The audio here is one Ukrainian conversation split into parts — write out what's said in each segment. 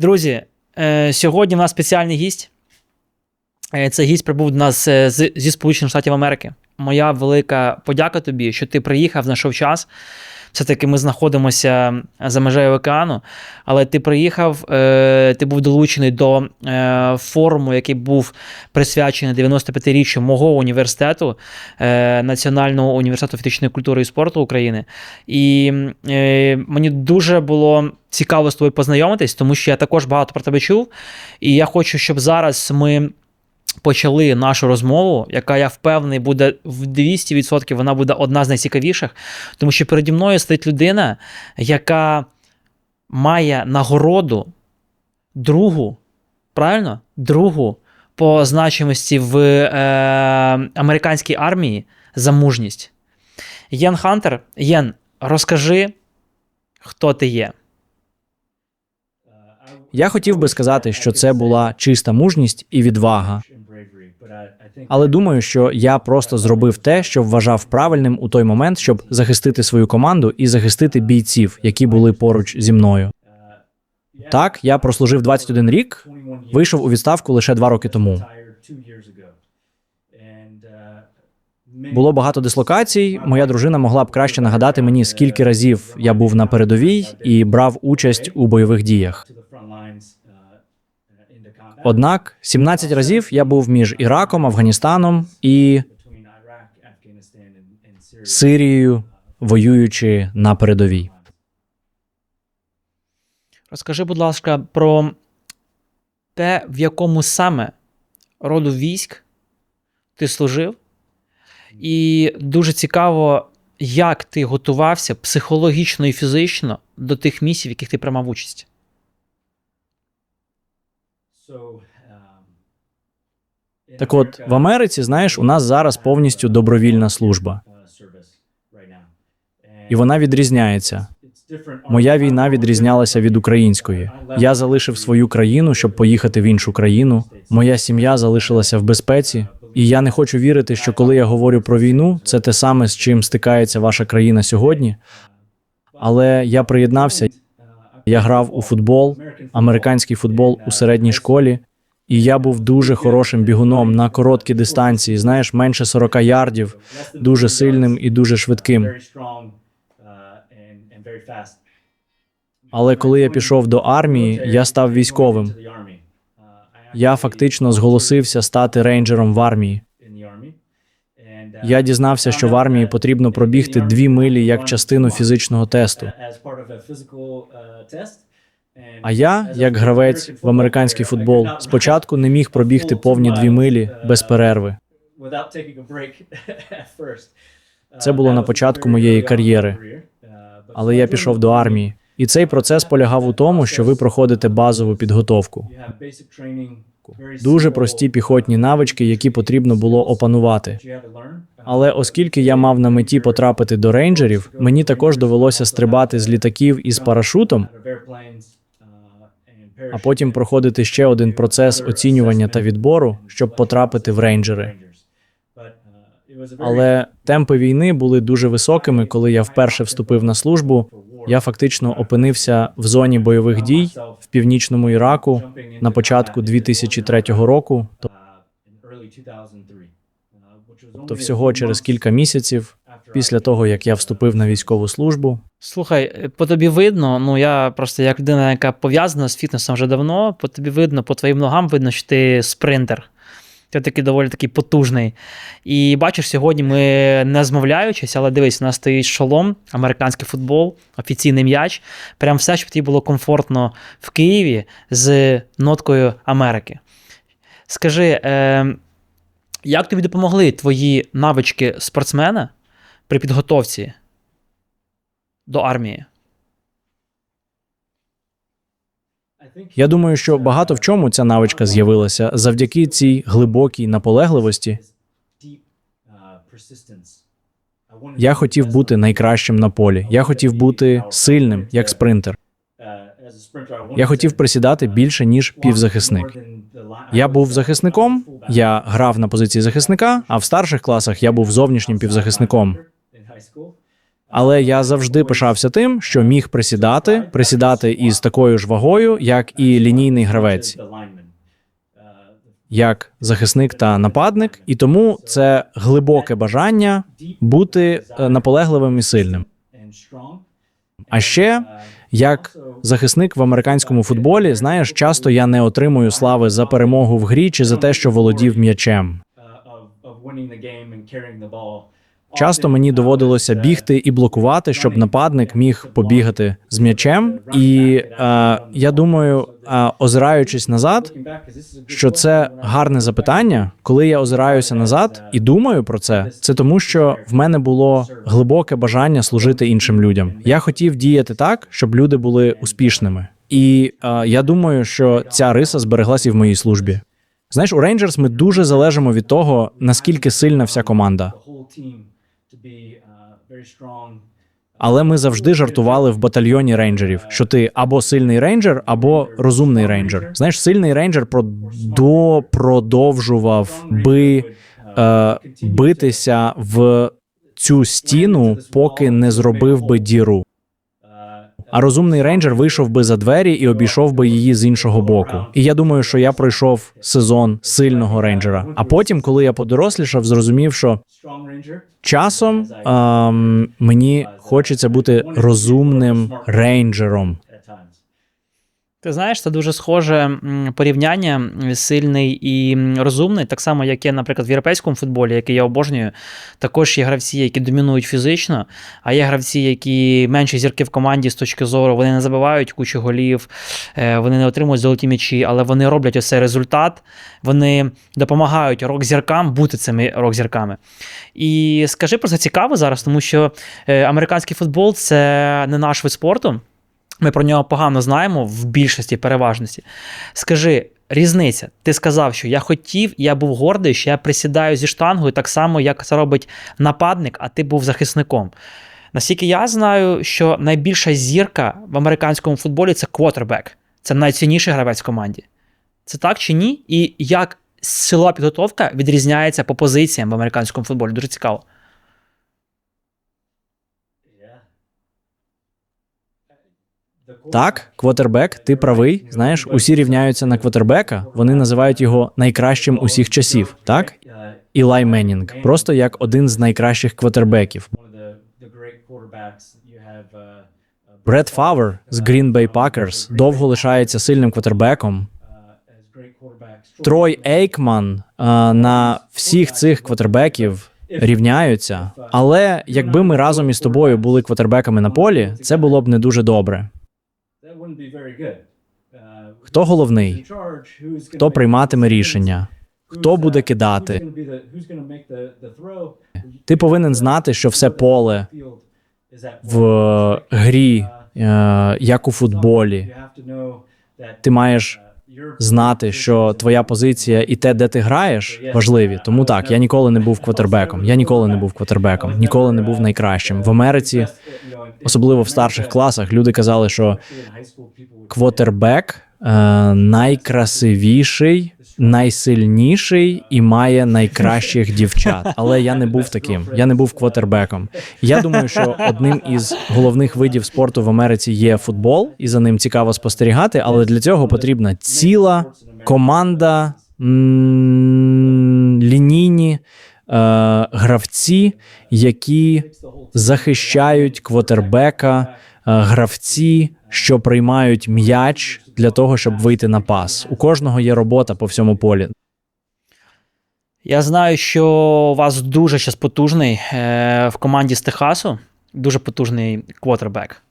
Друзі, сьогодні в нас спеціальний гість. Цей гість прибув до нас зі Сполучених Штатів Америки. Моя велика подяка тобі, що ти приїхав, знайшов час. Все-таки ми знаходимося за межею океану, але ти приїхав, ти був долучений до форуму, який був присвячений 95-річчю мого університету, Національного університету фізичної культури і спорту України. І мені дуже було цікаво з тобою познайомитись, тому що я також багато про тебе чув. І я хочу, щоб зараз ми почали нашу розмову, яка, я впевнений, буде в 200%, вона буде одна з найцікавіших, тому що переді мною стоїть людина, яка має нагороду другу, правильно? Другу по значимості в американській армії за мужність. Єн Хантер. Єн, розкажи, хто ти є. Я хотів би сказати, що це була чиста мужність і відвага. Але думаю, що я просто зробив те, що вважав правильним у той момент, щоб захистити свою команду і захистити бійців, які були поруч зі мною. Так, я прослужив 21 рік, вийшов у відставку лише 2 роки тому. Було багато дислокацій, моя дружина могла б краще нагадати мені, скільки разів я був на передовій і брав участь у бойових діях. Однак 17 разів я був між Іраком, Афганістаном і Сирією, воюючи на передовій. Розкажи, будь ласка, про те, в якому саме роду військ ти служив. І дуже цікаво, як ти готувався психологічно і фізично до тих місій, в яких ти приймав участь. Так от, в Америці, знаєш, у нас зараз повністю добровільна служба. І вона відрізняється. Моя війна відрізнялася від української. Я залишив свою країну, щоб поїхати в іншу країну. Моя сім'я залишилася в безпеці. І я не хочу вірити, що коли я говорю про війну, це те саме, з чим стикається ваша країна сьогодні. Але я приєднався. Я грав у футбол, американський футбол у середній школі. І я був дуже хорошим бігуном на короткі дистанції, знаєш, менше 40 ярдів, дуже сильним і дуже швидким. Але коли я пішов до армії, я став військовим. Я фактично зголосився стати рейнджером в армії. Я дізнався, що в армії потрібно пробігти 2 милі як частину фізичного тесту. А я, як гравець в американський футбол, спочатку не міг пробігти повні 2 милі без перерви. Це було на початку моєї кар'єри. Але я пішов до армії. І цей процес полягав у тому, що ви проходите базову підготовку. Дуже прості піхотні навички, які потрібно було опанувати. Але оскільки я мав на меті потрапити до рейнджерів, мені також довелося стрибати з літаків із парашутом, а потім проходити ще один процес оцінювання та відбору, щоб потрапити в рейнджери. Але темпи війни були дуже високими, коли я вперше вступив на службу. Я фактично опинився в зоні бойових дій в північному Іраку на початку 2003 року. Тобто всього через кілька місяців після того, як я вступив на військову службу. Слухай, по тобі видно, я просто як людина, яка пов'язана з фітнесом вже давно, по тобі видно, по твоїм ногам видно, що ти спринтер. Ти такий доволі такий потужний. І бачиш, сьогодні ми не змовляючись, але дивись, у нас стоїть шолом, американський футбол, офіційний м'яч. Прям все, щоб тобі було комфортно в Києві з ноткою Америки. Скажи, як тобі допомогли твої навички спортсмена при підготовці до армії? Я думаю, що багато в чому ця навичка з'явилася завдяки цій глибокій наполегливості. Я хотів бути найкращим на полі. Я хотів бути сильним, як спринтер. Я хотів присідати більше, ніж півзахисник. Я був захисником, я грав на позиції захисника, а в старших класах я був зовнішнім півзахисником. Але я завжди пишався тим, що міг присідати із такою ж вагою, як і лінійний гравець, як захисник та нападник, і тому це глибоке бажання бути наполегливим і сильним. А ще, як захисник в американському футболі, знаєш, часто я не отримую слави за перемогу в грі чи за те, що володів м'ячем. Часто мені доводилося бігти і блокувати, щоб нападник міг побігати з м'ячем. І я думаю, озираючись назад, що це гарне запитання. Коли я озираюся назад і думаю про це, це тому, що в мене було глибоке бажання служити іншим людям. Я хотів діяти так, щоб люди були успішними. І я думаю, що ця риса збереглася і в моїй службі. Знаєш, у Рейнджерс ми дуже залежимо від того, наскільки сильна вся команда. Але ми завжди жартували в батальйоні рейнджерів, що ти або сильний рейнджер, або розумний рейнджер. Знаєш, сильний рейнджер продовжував би битися в цю стіну, поки не зробив би діру. А розумний рейнджер вийшов би за двері і обійшов би її з іншого боку. І я думаю, що я пройшов сезон сильного рейнджера. А потім, коли я подорослішав, зрозумів, що часом мені хочеться бути розумним рейнджером. Ти знаєш, це дуже схоже порівняння сильний і розумний, так само, як є, наприклад, в європейському футболі, який я обожнюю. Також є гравці, які домінують фізично, а є гравці, які менші зірки в команді з точки зору, вони не забивають кучу голів, вони не отримують золоті м'ячі, але вони роблять ось цей результат, вони допомагають рок-зіркам бути цими рок-зірками. І скажи про це цікаво зараз, тому що американський футбол – це не наш вид спорту. Ми про нього погано знаємо в більшості, переважності. Скажи, різниця. Ти сказав, що я був гордий, що я присідаю зі штангою так само, як це робить нападник, а ти був захисником. Наскільки я знаю, що найбільша зірка в американському футболі – це квотербек. Це найцінніший гравець в команді. Це так чи ні? І як силова підготовка відрізняється по позиціям в американському футболі? Дуже цікаво. Так, квотербек, ти правий. Знаєш, усі рівняються на квотербека, вони називають його найкращим усіх часів, так? Ілай Меннінг, просто як один з найкращих квотербеків. Бред Фавер з Green Bay Packers довго лишається сильним квотербеком. Трой Ейкман на всіх цих квотербеків рівняються. Але якби ми разом із тобою були квотербеками на полі, це було б не дуже добре. Хто головний? Хто прийматиме рішення? Хто буде кидати? Ти повинен знати, що все поле в грі, як у футболі. Ти маєш знати, що твоя позиція і те, де ти граєш, важливі. Тому так, я ніколи не був квотербеком. Ніколи не був найкращим. В Америці, особливо в старших класах, люди казали, що квотербек найкрасивіший, найсильніший і має найкращих дівчат. Але я не був таким. Я не був квотербеком. Я думаю, що одним із головних видів спорту в Америці є футбол, і за ним цікаво спостерігати, але для цього потрібна ціла команда, лінійні гравці, які захищають квотербека, гравці, що приймають м'яч для того, щоб вийти на пас. У кожного є робота по всьому полі. Я знаю, що у вас дуже щас потужний в команді з Техасу, дуже потужний квотербек.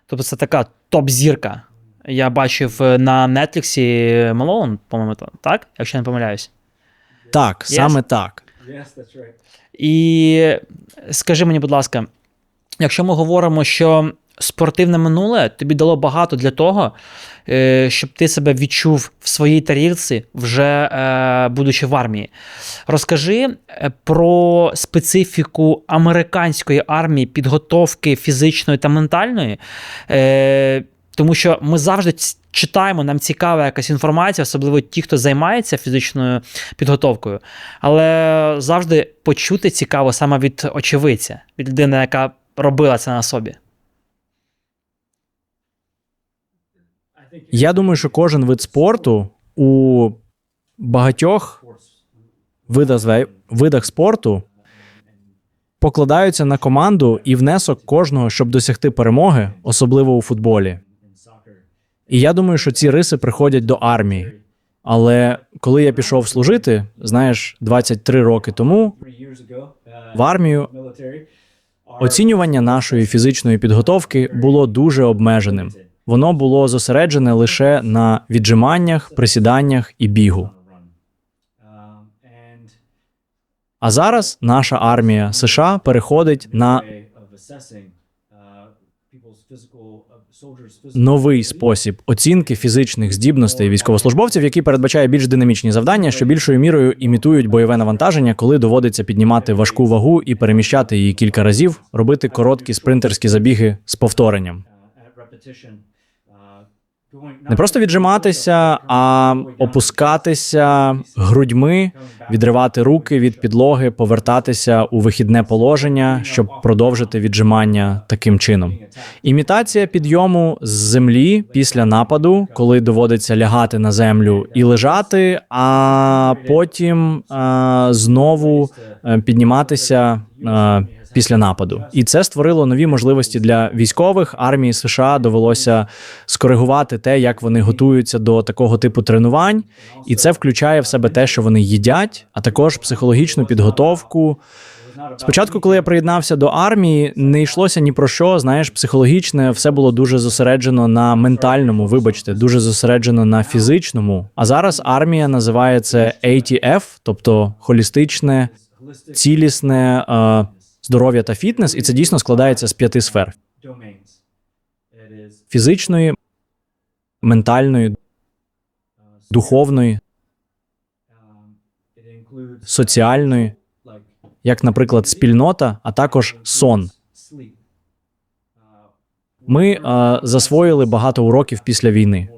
Тобто це така топ-зірка. Я бачив на Netflix Малоун, по-моєму, так? Якщо я не помиляюсь. Так, саме так. І скажи мені, будь ласка, якщо ми говоримо, що спортивне минуле тобі дало багато для того, щоб ти себе відчув в своїй тарілці, вже будучи в армії. Розкажи про специфіку американської армії, підготовки фізичної та ментальної, тому що ми завжди читаємо, нам цікава якась інформація, особливо ті, хто займається фізичною підготовкою, але завжди почути цікаво саме від очевидця, від людини, яка робила це на собі? Я думаю, що кожен вид спорту у багатьох видах спорту покладаються на команду і внесок кожного, щоб досягти перемоги, особливо у футболі. І я думаю, що ці риси приходять до армії. Але коли я пішов служити, знаєш, 23 роки тому, в армію, оцінювання нашої фізичної підготовки було дуже обмеженим. Воно було зосереджене лише на віджиманнях, присіданнях і бігу. А зараз наша армія США переходить на новий спосіб оцінки фізичних здібностей військовослужбовців, який передбачає більш динамічні завдання, що більшою мірою імітують бойове навантаження, коли доводиться піднімати важку вагу і переміщати її кілька разів, робити короткі спринтерські забіги з повторенням. Не просто віджиматися, а опускатися грудьми, відривати руки від підлоги, повертатися у вихідне положення, щоб продовжити віджимання таким чином. Імітація підйому з землі після нападу, коли доводиться лягати на землю і лежати, а потім знову підніматися після нападу. І це створило нові можливості для військових. Армії США довелося скоригувати те, як вони готуються до такого типу тренувань. І це включає в себе те, що вони їдять, а також психологічну підготовку. Спочатку, коли я приєднався до армії, не йшлося ні про що, знаєш, психологічне, все було дуже зосереджено на ментальному, дуже зосереджено на фізичному. А зараз армія називає це ATF, тобто холістичне, цілісне здоров'я та фітнес, і це дійсно складається з 5 сфер. Фізичної, ментальної, духовної, соціальної, як, наприклад, спільнота, а також сон. Ми засвоїли багато уроків після війни.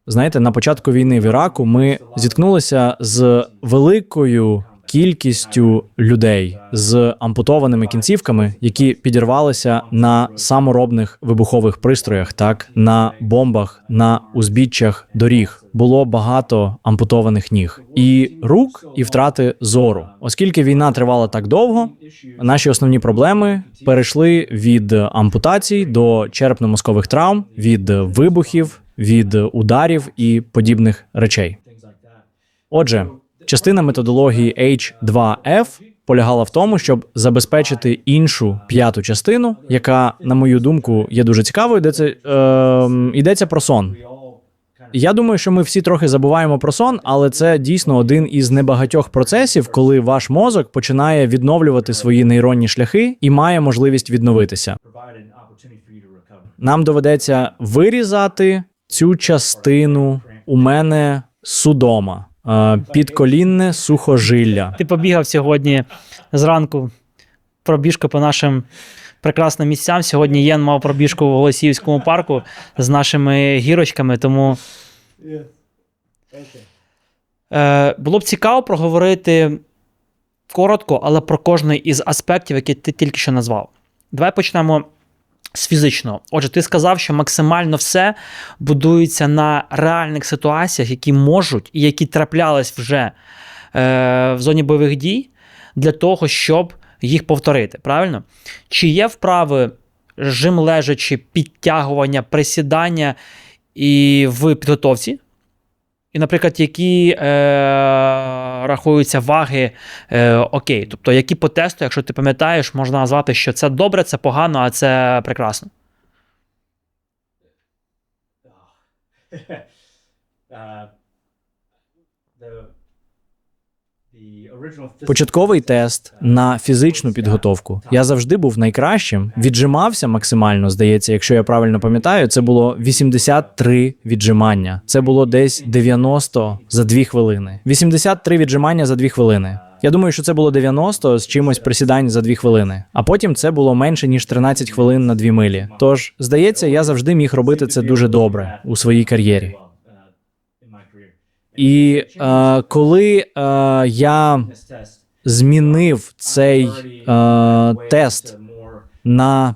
Знаєте, на початку війни в Іраку ми зіткнулися з великою кількістю людей з ампутованими кінцівками, які підірвалися на саморобних вибухових пристроях, так, на бомбах, на узбіччях доріг. Було багато ампутованих ніг. І рук, і втрати зору. Оскільки війна тривала так довго, наші основні проблеми перейшли від ампутацій до черепно-мозкових травм, від вибухів, від ударів і подібних речей. Отже, частина методології H2F полягала в тому, щоб забезпечити іншу 5-ту частину, яка, на мою думку, є дуже цікавою, де це йдеться про сон. Я думаю, що ми всі трохи забуваємо про сон, але це дійсно один із небагатьох процесів, коли ваш мозок починає відновлювати свої нейронні шляхи і має можливість відновитися. Нам доведеться вирізати цю частину у мене судома. Підколінне сухожилля. Ти побігав сьогодні зранку пробіжку по нашим прекрасним місцям. Сьогодні Єн мав пробіжку в Голосіївському парку з нашими гірочками, тому було б цікаво проговорити коротко, але про кожний із аспектів, які ти тільки що назвав. Давай почнемо з фізичного. Отже, ти сказав, що максимально все будується на реальних ситуаціях, які можуть і які траплялись вже в зоні бойових дій, для того, щоб їх повторити, правильно? Чи є вправи жим лежачи, підтягування, присідання і в підготовці? І, наприклад, які рахуються ваги окей. Тобто, які по тесту, якщо ти пам'ятаєш, можна назвати, що це добре, це погано, а це прекрасно. Початковий тест на фізичну підготовку. Я завжди був найкращим. Віджимався максимально, здається, якщо я правильно пам'ятаю, це було 83 віджимання. Це було десь 90 за 2 хвилини. 83 віджимання за 2 хвилини. Я думаю, що це було 90 з чимось присідань за 2 хвилини. А потім це було менше, ніж 13 хвилин на 2 милі. Тож, здається, я завжди міг робити це дуже добре у своїй кар'єрі. І коли я змінив цей тест на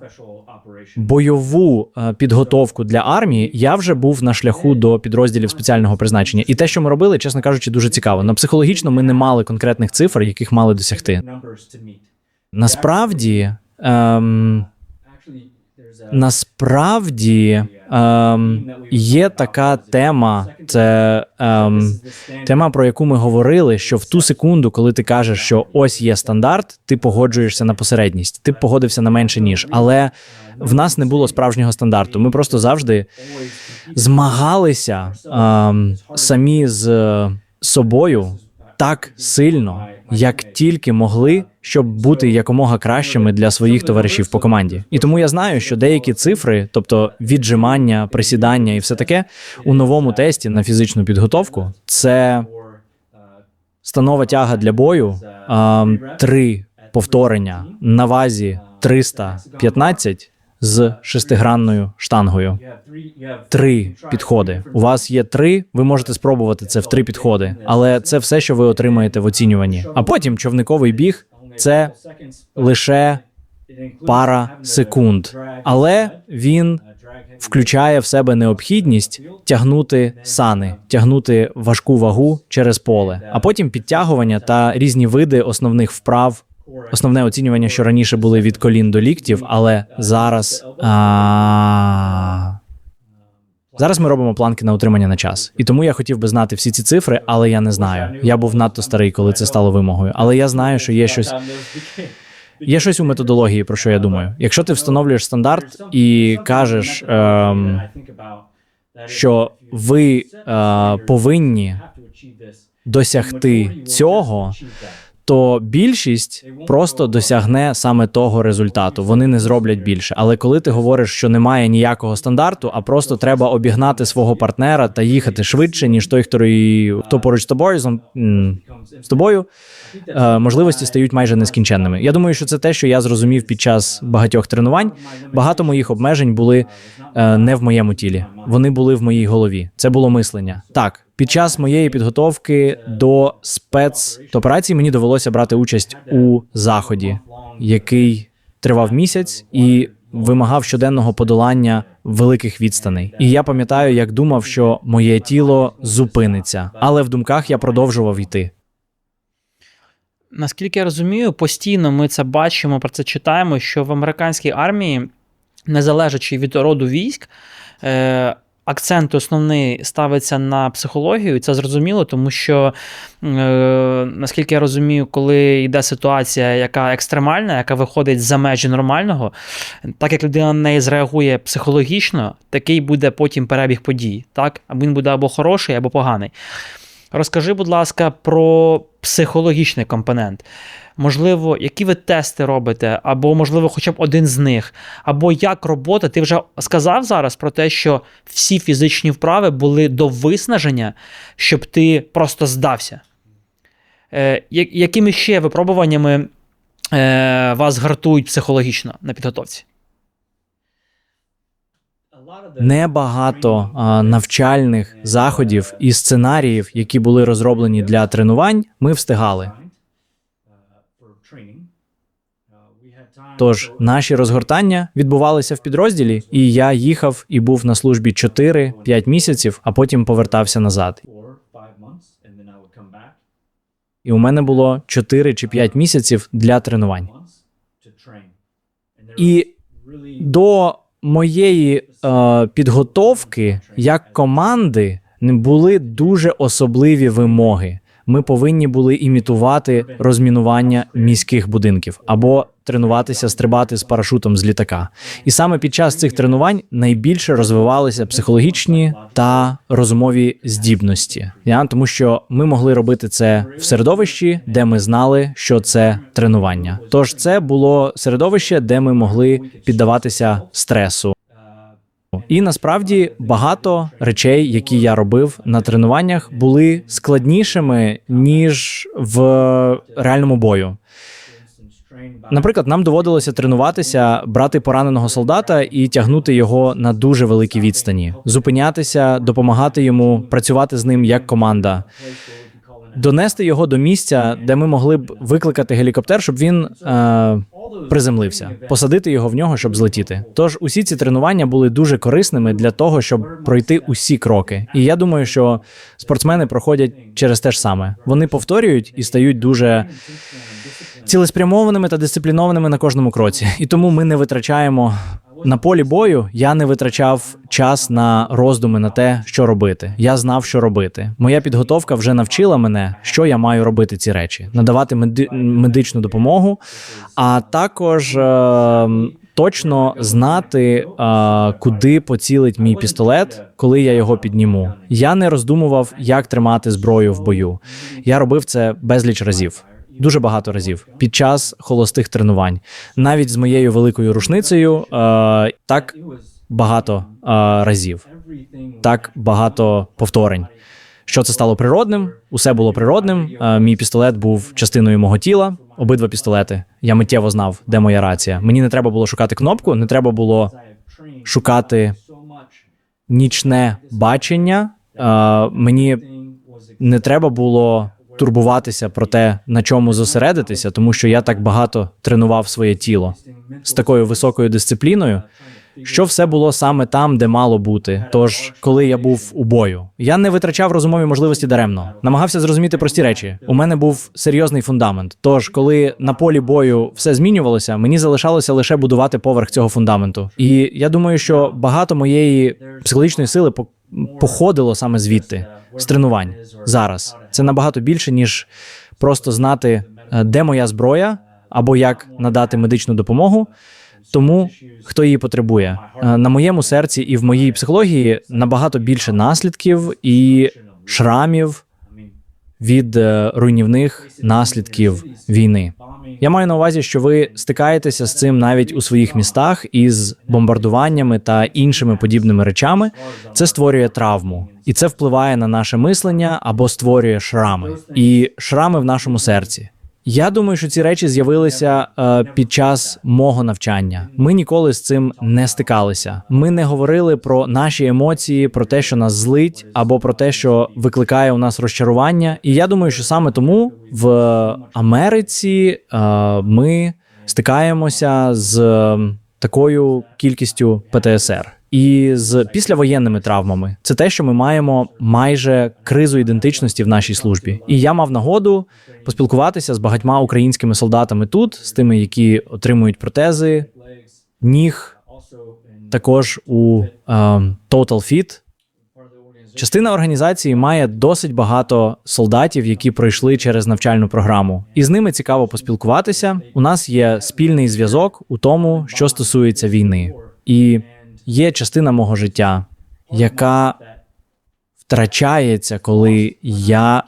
бойову підготовку для армії, я вже був на шляху до підрозділів спеціального призначення. І те, що ми робили, чесно кажучи, дуже цікаво. Но психологічно ми не мали конкретних цифр, яких мали досягти. Насправді, є така тема, це тема, про яку ми говорили, що в ту секунду, коли ти кажеш, що ось є стандарт, ти погоджуєшся на посередність, ти б погодився на менше ніж. Але в нас не було справжнього стандарту. Ми просто завжди змагалися самі з собою так сильно, як тільки могли, щоб бути якомога кращими для своїх товаришів по команді. І тому я знаю, що деякі цифри, тобто віджимання, присідання і все таке, у новому тесті на фізичну підготовку, це станова тяга для бою, 3 повторення на вазі 315 з 6-гранною штангою. 3 підходи. У вас є 3, ви можете спробувати це в 3 підходи, але це все, що ви отримаєте в оцінюванні. А потім човниковий біг – це лише пара секунд. Але він включає в себе необхідність тягнути сани, тягнути важку вагу через поле. А потім підтягування та різні види основних вправ. Основне оцінювання, що раніше були від колін до ліктів, але зараз ми робимо планки на утримання на час. І тому я хотів би знати всі ці цифри, але я не знаю. Я був надто старий, коли це стало вимогою. Але я знаю, що є щось у методології, про що я думаю. Якщо ти встановлюєш стандарт і кажеш, що ви повинні досягти цього, то більшість просто досягне саме того результату. Вони не зроблять більше. Але коли ти говориш, що немає ніякого стандарту, а просто треба обігнати свого партнера та їхати швидше, ніж той, хто поруч з тобою, можливості стають майже нескінченними. Я думаю, що це те, що я зрозумів під час багатьох тренувань. Багато моїх обмежень були не в моєму тілі. Вони були в моїй голові. Це було мислення. Так. Під час моєї підготовки до спецоперації мені довелося брати участь у заході, який тривав місяць і вимагав щоденного подолання великих відстаней. І я пам'ятаю, як думав, що моє тіло зупиниться, але в думках я продовжував йти. Наскільки я розумію, постійно ми це бачимо, про це читаємо, що в американській армії, незалежачи від роду військ, акцент основний ставиться на психологію, і це зрозуміло, тому що, наскільки я розумію, коли йде ситуація, яка екстремальна, яка виходить за межі нормального, так як людина на неї зреагує психологічно, такий буде потім перебіг подій. Так? Він буде або хороший, або поганий. Розкажи, будь ласка, про психологічний компонент. Можливо, які ви тести робите, або, можливо, хоча б один з них, або як робота. Ти вже сказав зараз про те, що всі фізичні вправи були до виснаження, щоб ти просто здався. Якими ще випробуваннями вас гартують психологічно на підготовці? Небагато навчальних заходів і сценаріїв, які були розроблені для тренувань, ми встигали. Тож наші розгортання відбувалися в підрозділі, і я їхав і був на службі 4-5 місяців, а потім повертався назад. І у мене було 4 чи 5 місяців для тренувань. І до моєї підготовки як команди були дуже особливі вимоги. Ми повинні були імітувати розмінування міських будинків або тренуватися стрибати з парашутом з літака. І саме під час цих тренувань найбільше розвивалися психологічні та розумові здібності. Тому що ми могли робити це в середовищі, де ми знали, що це тренування. Тож це було середовище, де ми могли піддаватися стресу. І насправді багато речей, які я робив на тренуваннях, були складнішими, ніж в реальному бою. Наприклад, нам доводилося тренуватися, брати пораненого солдата і тягнути його на дуже великій відстані, зупинятися, допомагати йому, працювати з ним як команда. донести його до місця, де ми могли б викликати гелікоптер, щоб він приземлився, посадити його в нього, щоб злетіти. Тож усі ці тренування були дуже корисними для того, щоб пройти усі кроки. І я думаю, що спортсмени проходять через те ж саме. Вони повторюють і стають дуже цілеспрямованими та дисциплінованими на кожному кроці. І тому ми не витрачаємо на полі бою, я не витрачав час на роздуми на те, що робити. Я знав, що робити. Моя підготовка вже навчила мене, що я маю робити ці речі. Надавати медичну допомогу, а також точно знати, куди поцілить мій пістолет, коли я його підніму. Я не роздумував, як тримати зброю в бою. Я робив це безліч разів. Дуже багато разів під час холостих тренувань. Навіть з моєю великою рушницею так багато разів. Так багато повторень. Що це стало природним? Усе було природним. Мій пістолет був частиною мого тіла. Обидва пістолети. Я миттєво знав, де моя рація. Мені не треба було шукати кнопку, не треба було шукати нічне бачення. Мені не треба було турбуватися про те, на чому зосередитися, тому що я так багато тренував своє тіло з такою високою дисципліною, що все було саме там, де мало бути. Тож, коли я був у бою, я не витрачав розумові можливості даремно. Намагався зрозуміти прості речі. У мене був серйозний фундамент. Тож, коли на полі бою все змінювалося, мені залишалося лише будувати поверх цього фундаменту. І я думаю, що багато моєї психологічної сили походило саме звідти, з тренувань. Зараз. Це набагато більше, ніж просто знати, де моя зброя, або як надати медичну допомогу тому, хто її потребує. На моєму серці і в моїй психології набагато більше наслідків і шрамів від руйнівних наслідків війни. Я маю на увазі, що ви стикаєтеся з цим навіть у своїх містах із бомбардуваннями та іншими подібними речами. Це створює травму. І це впливає на наше мислення або створює шрами. І шрами в нашому серці. Я думаю, що ці речі з'явилися під час мого навчання. Ми ніколи з цим не стикалися. Ми не говорили про наші емоції, про те, що нас злить, або про те, що викликає у нас розчарування. І я думаю, що саме тому в Америці ми стикаємося з такою кількістю ПТСР. І з післявоєнними травмами. Це те, що ми маємо майже кризу ідентичності в нашій службі. І я мав нагоду поспілкуватися з багатьма українськими солдатами тут, з тими, які отримують протези, ніг, також у Total Fit. Частина організації має досить багато солдатів, які пройшли через навчальну програму. І з ними цікаво поспілкуватися. У нас є спільний зв'язок у тому, що стосується війни. І є частина мого життя, яка втрачається, коли я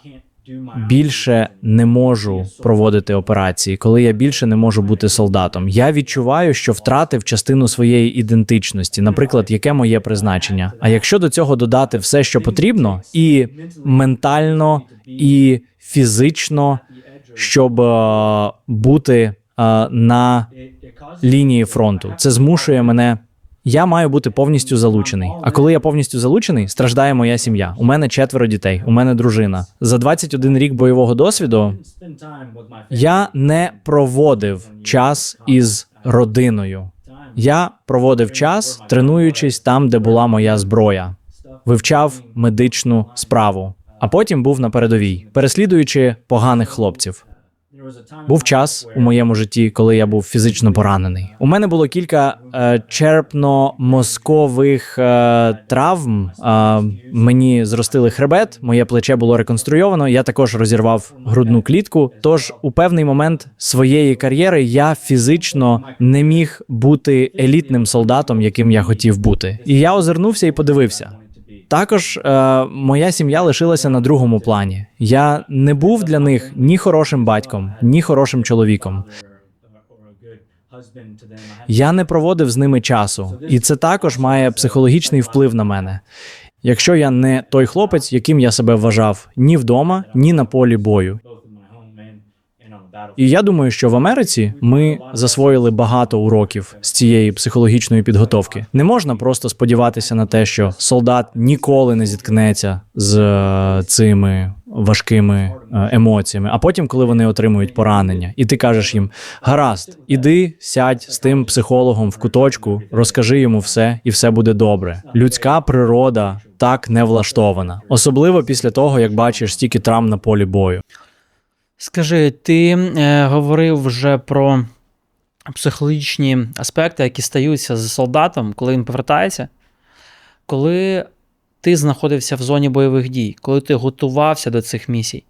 більше не можу проводити операції, коли я більше не можу бути солдатом. Я відчуваю, що втратив частину своєї ідентичності, наприклад, яке моє призначення. А якщо до цього додати все, що потрібно, і ментально, і фізично, щоб бути на лінії фронту, це змушує мене. Я маю бути повністю залучений. А коли я повністю залучений, страждає моя сім'я. У мене 4 дітей, у мене дружина. За 21 рік бойового досвіду я не проводив час із родиною. Я проводив час, тренуючись там, де була моя зброя. Вивчав медичну справу. А потім був на передовій, переслідуючи поганих хлопців. Був час у моєму житті, коли я був фізично поранений. У мене було кілька черепно-мозкових травм. Мені зростили хребет, моє плече було реконструйовано, я також розірвав грудну клітку. Тож у певний момент своєї кар'єри я фізично не міг бути елітним солдатом, яким я хотів бути. І я озирнувся і подивився. Також моя сім'я лишилася на другому плані. Я не був для них ні хорошим батьком, ні хорошим чоловіком. Я не проводив з ними часу. І це також має психологічний вплив на мене. Якщо я не той хлопець, яким я себе вважав ні вдома, ні на полі бою. І я думаю, що в Америці ми засвоїли багато уроків з цієї психологічної підготовки. Не можна просто сподіватися на те, що солдат ніколи не зіткнеться з цими важкими емоціями. А потім, коли вони отримують поранення, і ти кажеш їм: гаразд, іди, сядь з тим психологом в куточку, розкажи йому все, і все буде добре. Людська природа так не влаштована. Особливо після того, як бачиш стільки травм на полі бою. Скажи, ти говорив вже про психологічні аспекти, які стаються з солдатом, коли він повертається. Коли ти знаходився в зоні бойових дій, коли ти готувався до цих місій,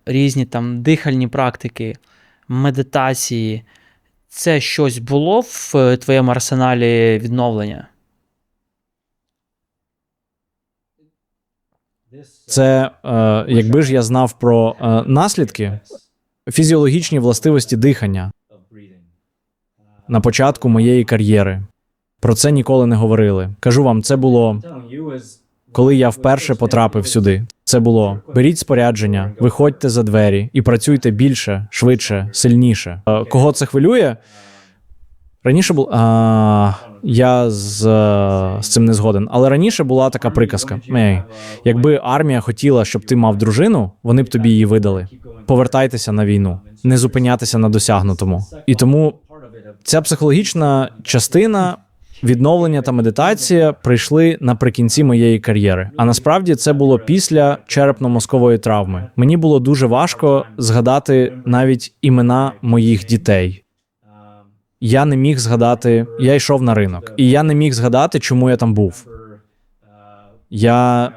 різні там дихальні практики, медитації, це щось було в твоєму арсеналі відновлення? Це, якби ж я знав про наслідки, фізіологічні властивості дихання на початку моєї кар'єри. Про це ніколи не говорили. Кажу вам, це було, коли я вперше потрапив сюди. Це було: беріть спорядження, виходьте за двері і працюйте більше, швидше, сильніше. Кого це хвилює? Раніше було... Я з цим не згоден. Але раніше була така приказка: якби армія хотіла, щоб ти мав дружину, вони б тобі її видали. Повертайтеся на війну, не зупинятися на досягнутому. І тому ця психологічна частина, відновлення та медитація прийшли наприкінці моєї кар'єри. А насправді це було після черепно-мозкової травми. Мені було дуже важко згадати навіть імена моїх дітей. Я не міг згадати, я йшов на ринок, і я не міг згадати, чому я там був. Я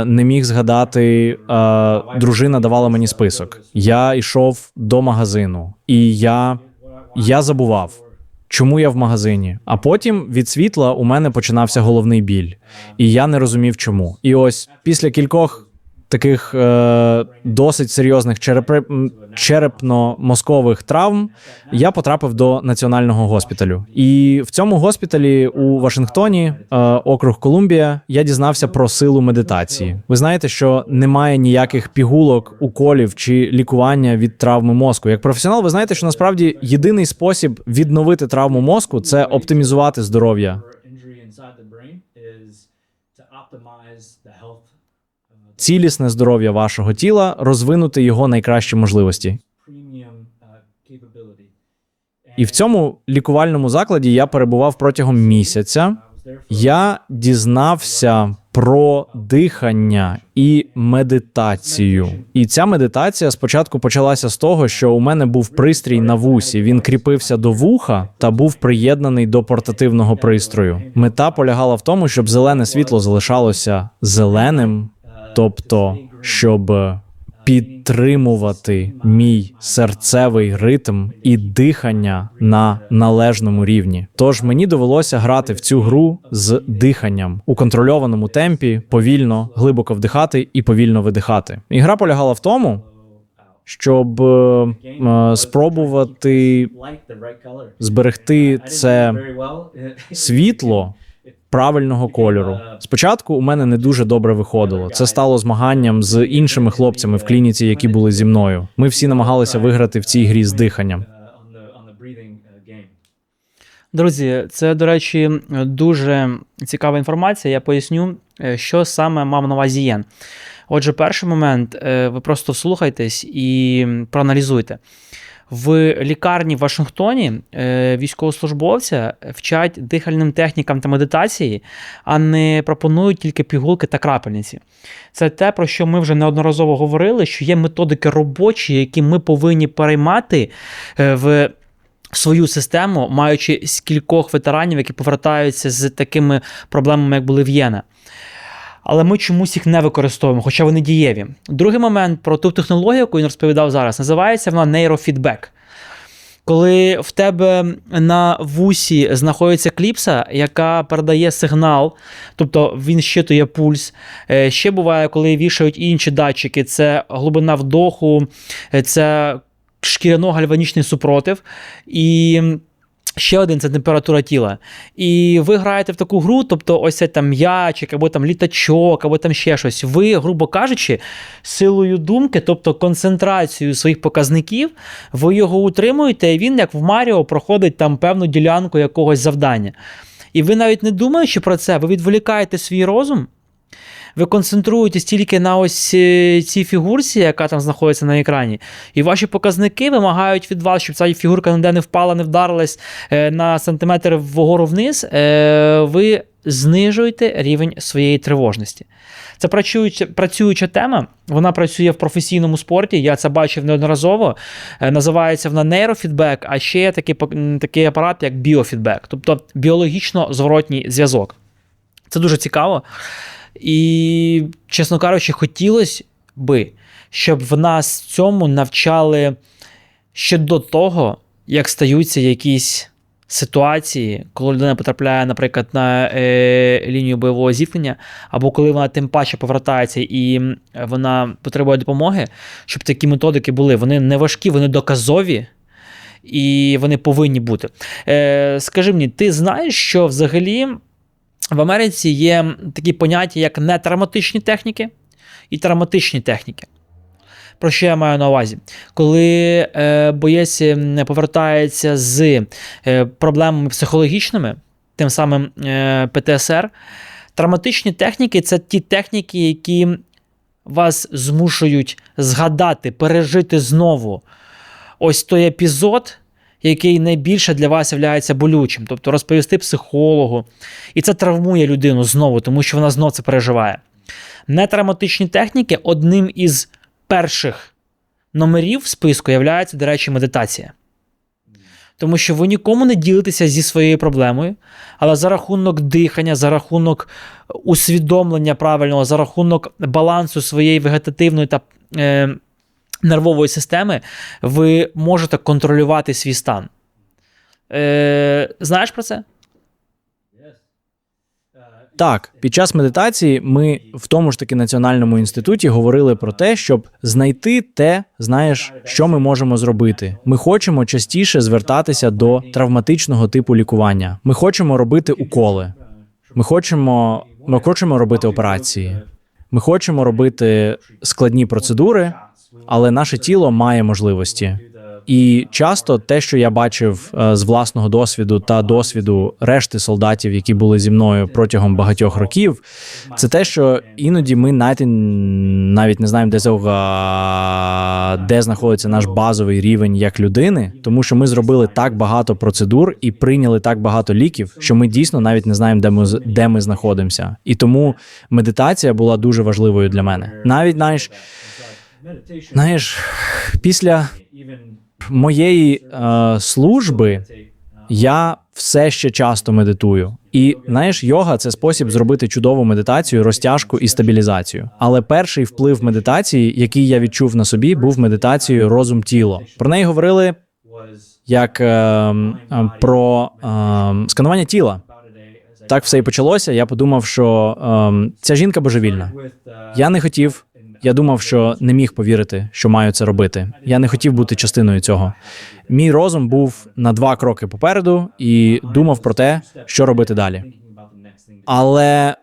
не міг згадати, дружина давала мені список. Я йшов до магазину, і я забував, чому я в магазині. А потім від світла у мене починався головний біль, і я не розумів, чому. І ось після кількох таких досить серйозних черепно-мозкових травм я потрапив до національного госпіталю. І в цьому госпіталі у Вашингтоні, округ Колумбія, я дізнався про силу медитації. Ви знаєте, що немає ніяких пігулок, уколів чи лікування від травми мозку. Як професіонал, ви знаєте, що насправді єдиний спосіб відновити травму мозку – це оптимізувати здоров'я. Цілісне здоров'я вашого тіла, розвинути його найкращі можливості. І в цьому лікувальному закладі я перебував протягом місяця. Я дізнався про дихання і медитацію. І ця медитація спочатку почалася з того, що у мене був пристрій на вусі. Він кріпився до вуха та був приєднаний до портативного пристрою. Мета полягала в тому, щоб зелене світло залишалося зеленим, тобто, щоб підтримувати мій серцевий ритм і дихання на належному рівні. Тож мені довелося грати в цю гру з диханням у контрольованому темпі, повільно, глибоко вдихати і повільно видихати. І гра полягала в тому, щоб спробувати зберегти це світло правильного кольору. Спочатку у мене не дуже добре виходило. Це стало змаганням з іншими хлопцями в клініці, які були зі мною. Ми всі намагалися виграти в цій грі з диханням. Друзі, це, до речі, дуже цікава інформація. Я поясню, що саме мав на увазі Єн. Отже, перший момент, ви просто вслухайтесь і проаналізуйте. В лікарні в Вашингтоні військовослужбовця вчать дихальним технікам та медитації, а не пропонують тільки пігулки та крапельниці. Це те, про що ми вже неодноразово говорили, що є методики робочі, які ми повинні переймати в свою систему, маючи кількох ветеранів, які повертаються з такими проблемами, як були в Єна. Але ми чомусь їх не використовуємо, хоча вони дієві. Другий момент про ту технологію, яку він розповідав зараз, називається вона нейрофідбек. Коли в тебе на вусі знаходиться кліпса, яка передає сигнал, тобто він щитує пульс. Ще буває, коли вішають інші датчики, це глибина вдоху, це шкіряно-гальванічний супротив. І ще один – це температура тіла. І ви граєте в таку гру, тобто ось це там м'ячик, або там літачок, або там ще щось. Ви, грубо кажучи, силою думки, тобто концентрацією своїх показників, ви його утримуєте, і він, як в Маріо, проходить там певну ділянку якогось завдання. І ви навіть не думаючи про це, ви відволікаєте свій розум, ви концентруєтесь тільки на ось цій фігурці, яка там знаходиться на екрані, і ваші показники вимагають від вас, щоб ця фігурка ніде не впала, не вдарилась на сантиметр вгору вниз, ви знижуєте рівень своєї тривожності. Це працююча тема, вона працює в професійному спорті, я це бачив неодноразово, називається вона нейрофідбек, а ще є такий апарат, як біофідбек, тобто біологічно-зворотній зв'язок. Це дуже цікаво. І, чесно кажучи, хотілося би, щоб в нас цьому навчали ще до того, як стаються якісь ситуації, коли людина потрапляє, наприклад, на лінію бойового зіткнення, або коли вона тим паче повертається і вона потребує допомоги, щоб такі методики були. Вони не важкі, вони доказові, і вони повинні бути. Скажи мені, ти знаєш, що взагалі в Америці є такі поняття, як нетравматичні техніки і травматичні техніки? Про що я маю на увазі? Коли боєць повертається з проблемами психологічними, тим самим ПТСР, травматичні техніки – це ті техніки, які вас змушують згадати, пережити знову ось той епізод, який найбільше для вас є болючим, тобто розповісти психологу. І це травмує людину знову, тому що вона знов це переживає. Нетравматичні техніки одним із перших номерів в списку є, до речі, медитація. Тому що ви нікому не ділитеся зі своєю проблемою, але за рахунок дихання, за рахунок усвідомлення правильного, за рахунок балансу своєї вегетативної та нервової системи, ви можете контролювати свій стан. Знаєш про це? Так, під час медитації ми в тому ж таки Національному інституті говорили про те, щоб знайти те, знаєш, що ми можемо зробити. Ми хочемо частіше звертатися до травматичного типу лікування. Ми хочемо робити уколи. Ми хочемо робити операції. Ми хочемо робити складні процедури, але наше тіло має можливості. І часто те, що я бачив з власного досвіду та досвіду решти солдатів, які були зі мною протягом багатьох років, це те, що іноді ми навіть не знаємо, де знаходиться наш базовий рівень як людини, тому що ми зробили так багато процедур і прийняли так багато ліків, що ми дійсно навіть не знаємо, де ми знаходимося. І тому медитація була дуже важливою для мене. Навіть, знаєш, після моєї служби я все ще часто медитую. І, знаєш, йога – це спосіб зробити чудову медитацію, розтяжку і стабілізацію. Але перший вплив медитації, який я відчув на собі, був медитацією розум-тіло. Про неї говорили як про сканування тіла. Так все і почалося. Я подумав, що ця жінка божевільна. Я не хотів. Я думав, що не міг повірити, що маю це робити. Я не хотів бути частиною цього. Мій розум був на 2 кроки попереду і думав про те, що робити далі. Але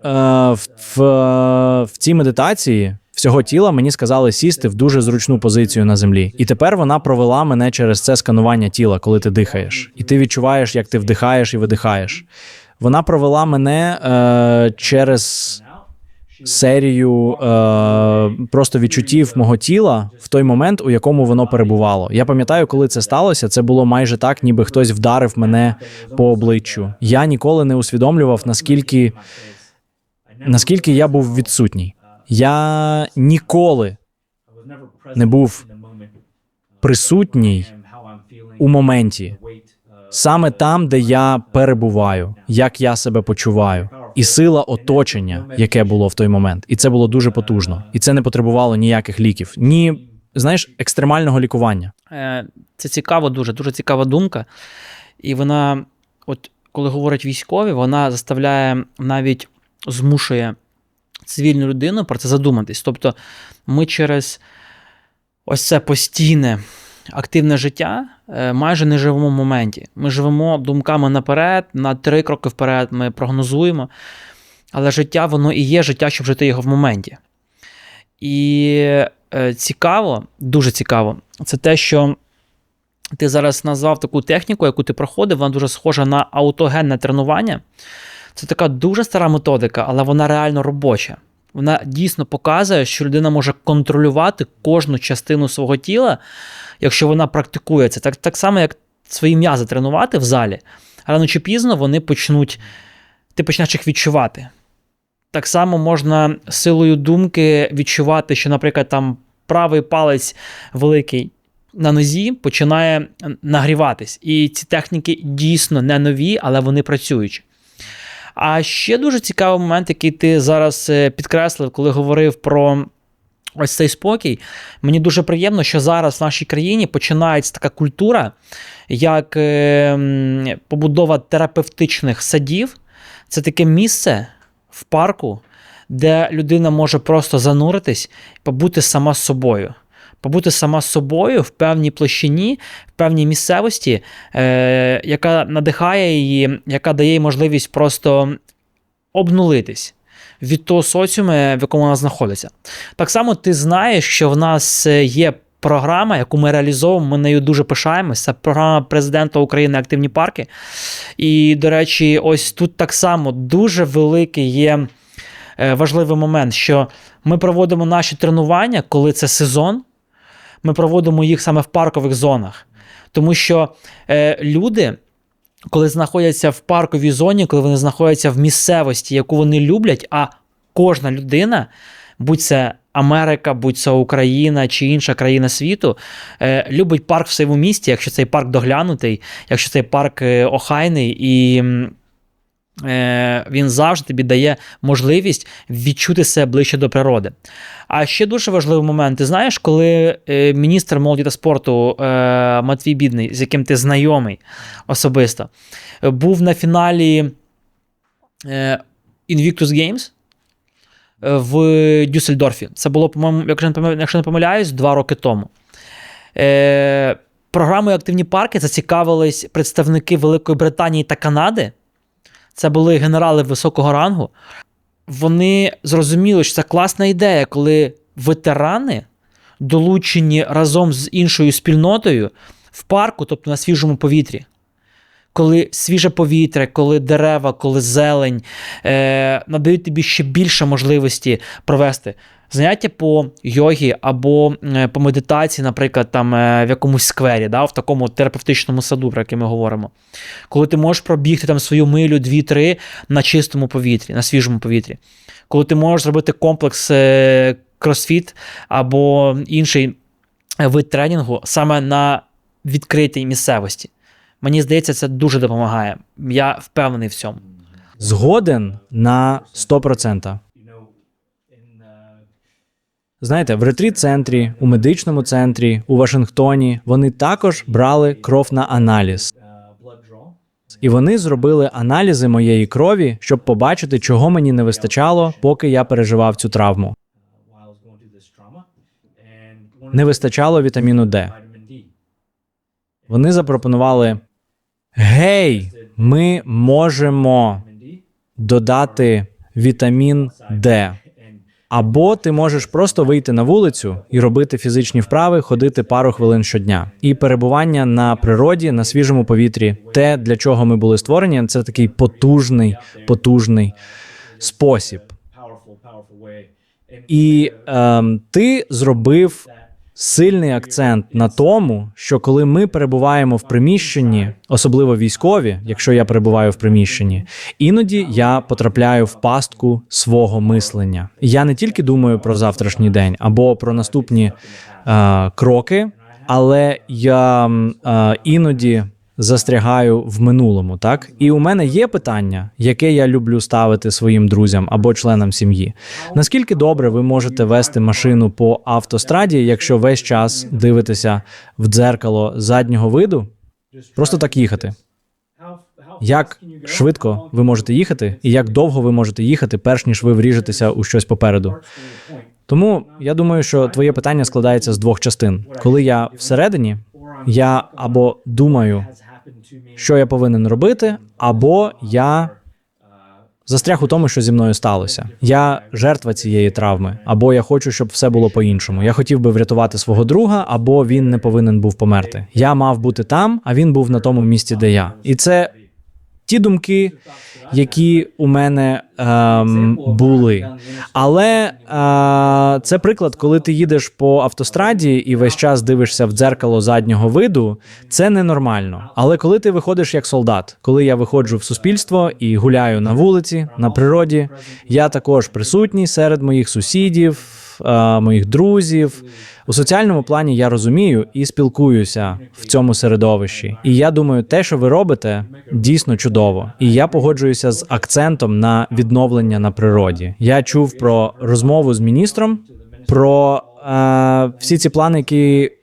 в цій медитації всього тіла мені сказали сісти в дуже зручну позицію на землі. І тепер вона провела мене через це сканування тіла, коли ти дихаєш. І ти відчуваєш, як ти вдихаєш і видихаєш. Вона провела мене через серію просто відчуттів мого тіла в той момент, у якому воно перебувало. Я пам'ятаю, коли це сталося, це було майже так, ніби хтось вдарив мене по обличчю. Я ніколи не усвідомлював, наскільки я був відсутній. Я ніколи не був присутній у моменті. Саме там, де я перебуваю, як я себе почуваю. І сила оточення, яке було в той момент. І це було дуже потужно. І це не потребувало ніяких ліків. Ні, знаєш, екстремального лікування. Це цікаво, дуже цікава думка. І вона, от коли говорять військові, вона заставляє, навіть змушує цивільну людину про це задуматись. Тобто ми через ось це постійне активне життя майже не живемо в моменті. Ми живемо думками наперед, на 3 кроки вперед, ми прогнозуємо. Але життя, воно і є життя, щоб жити його в моменті. І цікаво, дуже цікаво, це те, що ти зараз назвав таку техніку, яку ти проходив, вона дуже схожа на аутогенне тренування. Це така дуже стара методика, але вона реально робоча. Вона дійсно показує, що людина може контролювати кожну частину свого тіла, якщо вона практикує це. Так само, як свої м'язи тренувати в залі, рано чи пізно ти почнеш їх відчувати. Так само можна силою думки відчувати, що, наприклад, там правий палець великий на нозі починає нагріватись. І ці техніки дійсно не нові, але вони працюючі. А ще дуже цікавий момент, який ти зараз підкреслив, коли говорив про ось цей спокій. Мені дуже приємно, що зараз в нашій країні починається така культура, як побудова терапевтичних садів. Це таке місце в парку, де людина може просто зануритись і побути сама з собою. Побути сама з собою в певній площині, в певній місцевості, яка надихає її, яка дає їй можливість просто обнулитись від того соціуму, в якому вона знаходиться. Так само ти знаєш, що в нас є програма, яку ми реалізовуємо, ми нею дуже пишаємося. Це програма президента України «Активні парки». І, до речі, ось тут так само дуже великий є важливий момент, що ми проводимо наші тренування, коли це сезон, ми проводимо їх саме в паркових зонах. Тому що люди, коли знаходяться в парковій зоні, коли вони знаходяться в місцевості, яку вони люблять, а кожна людина, будь це Америка, будь це Україна чи інша країна світу, любить парк в своєму місті, якщо цей парк доглянутий, якщо цей парк охайний, і він завжди тобі дає можливість відчути себе ближче до природи. А ще дуже важливий момент. Ти знаєш, коли міністр молоді та спорту Матвій Бідний, з яким ти знайомий особисто, був на фіналі Invictus Games в Дюссельдорфі. Це було, по-моєму, якщо не помиляюсь, 2 роки тому. Програмою «Активні парки» зацікавились представники Великої Британії та Канади. Це були генерали високого рангу. Вони зрозуміли, що це класна ідея, коли ветерани долучені разом з іншою спільнотою в парку, тобто на свіжому повітрі. Коли свіже повітря, коли дерева, коли зелень надають тобі ще більше можливості провести заняття по йогі або по медитації, наприклад, там в якомусь сквері, да, в такому терапевтичному саду, про який ми говоримо. Коли ти можеш пробігти там свою милю 2-3 на чистому повітрі, на свіжому повітрі. Коли ти можеш зробити комплекс кросфіт або інший вид тренінгу саме на відкритій місцевості. Мені здається, це дуже допомагає. Я впевнений в цьому. Згоден на 100%. Знаєте, в ретріт-центрі, у медичному центрі, у Вашингтоні вони також брали кров на аналіз. І вони зробили аналізи моєї крові, щоб побачити, чого мені не вистачало, поки я переживав цю травму. Не вистачало вітаміну Д. Вони запропонували: «Гей, ми можемо додати вітамін Д. Або ти можеш просто вийти на вулицю і робити фізичні вправи, ходити пару хвилин щодня. І перебування на природі, на свіжому повітрі, те, для чого ми були створені, це такий потужний спосіб. І ти зробив сильний акцент на тому, що коли ми перебуваємо в приміщенні, особливо військові, якщо я перебуваю в приміщенні, іноді я потрапляю в пастку свого мислення. Я не тільки думаю про завтрашній день або про наступні кроки, але я іноді застрягаю в минулому, так? І у мене є питання, яке я люблю ставити своїм друзям або членам сім'ї. Наскільки добре ви можете вести машину по автостраді, якщо весь час дивитеся в дзеркало заднього виду? Просто так їхати. Як швидко ви можете їхати і як довго ви можете їхати, перш ніж ви вріжетеся у щось попереду? Тому я думаю, що твоє питання складається з 2 частин. Коли я всередині, я або думаю, що я повинен робити, або я застряг у тому, що зі мною сталося. Я жертва цієї травми, або я хочу, щоб все було по-іншому. Я хотів би врятувати свого друга, або він не повинен був померти. Я мав бути там, а він був на тому місці, де я. І це ті думки, які у мене були. Але це приклад, коли ти їдеш по автостраді і весь час дивишся в дзеркало заднього виду, це ненормально. Але коли ти виходиш як солдат, коли я виходжу в суспільство і гуляю на вулиці, на природі, я також присутній серед моїх сусідів, моїх друзів. У соціальному плані я розумію і спілкуюся в цьому середовищі. І я думаю, те, що ви робите, дійсно чудово. І я погоджуюся з акцентом на відновлення на природі. Я чув про розмову з міністром, про всі ці плани,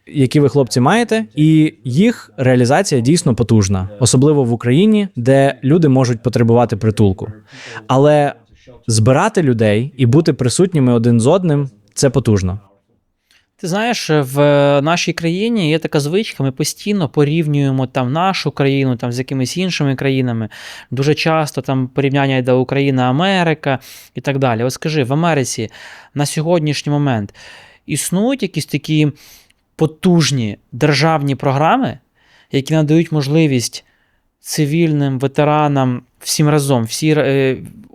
які ви, хлопці, маєте, і їх реалізація дійсно потужна. Особливо в Україні, де люди можуть потребувати притулку. Але збирати людей і бути присутніми один з одним – це потужно. Ти знаєш, в нашій країні є така звичка, ми постійно порівнюємо там нашу країну там з якимись іншими країнами. Дуже часто там порівняння йде Україна-Америка і так далі. Ось скажи, в Америці на сьогоднішній момент існують якісь такі потужні державні програми, які надають можливість цивільним ветеранам всім разом,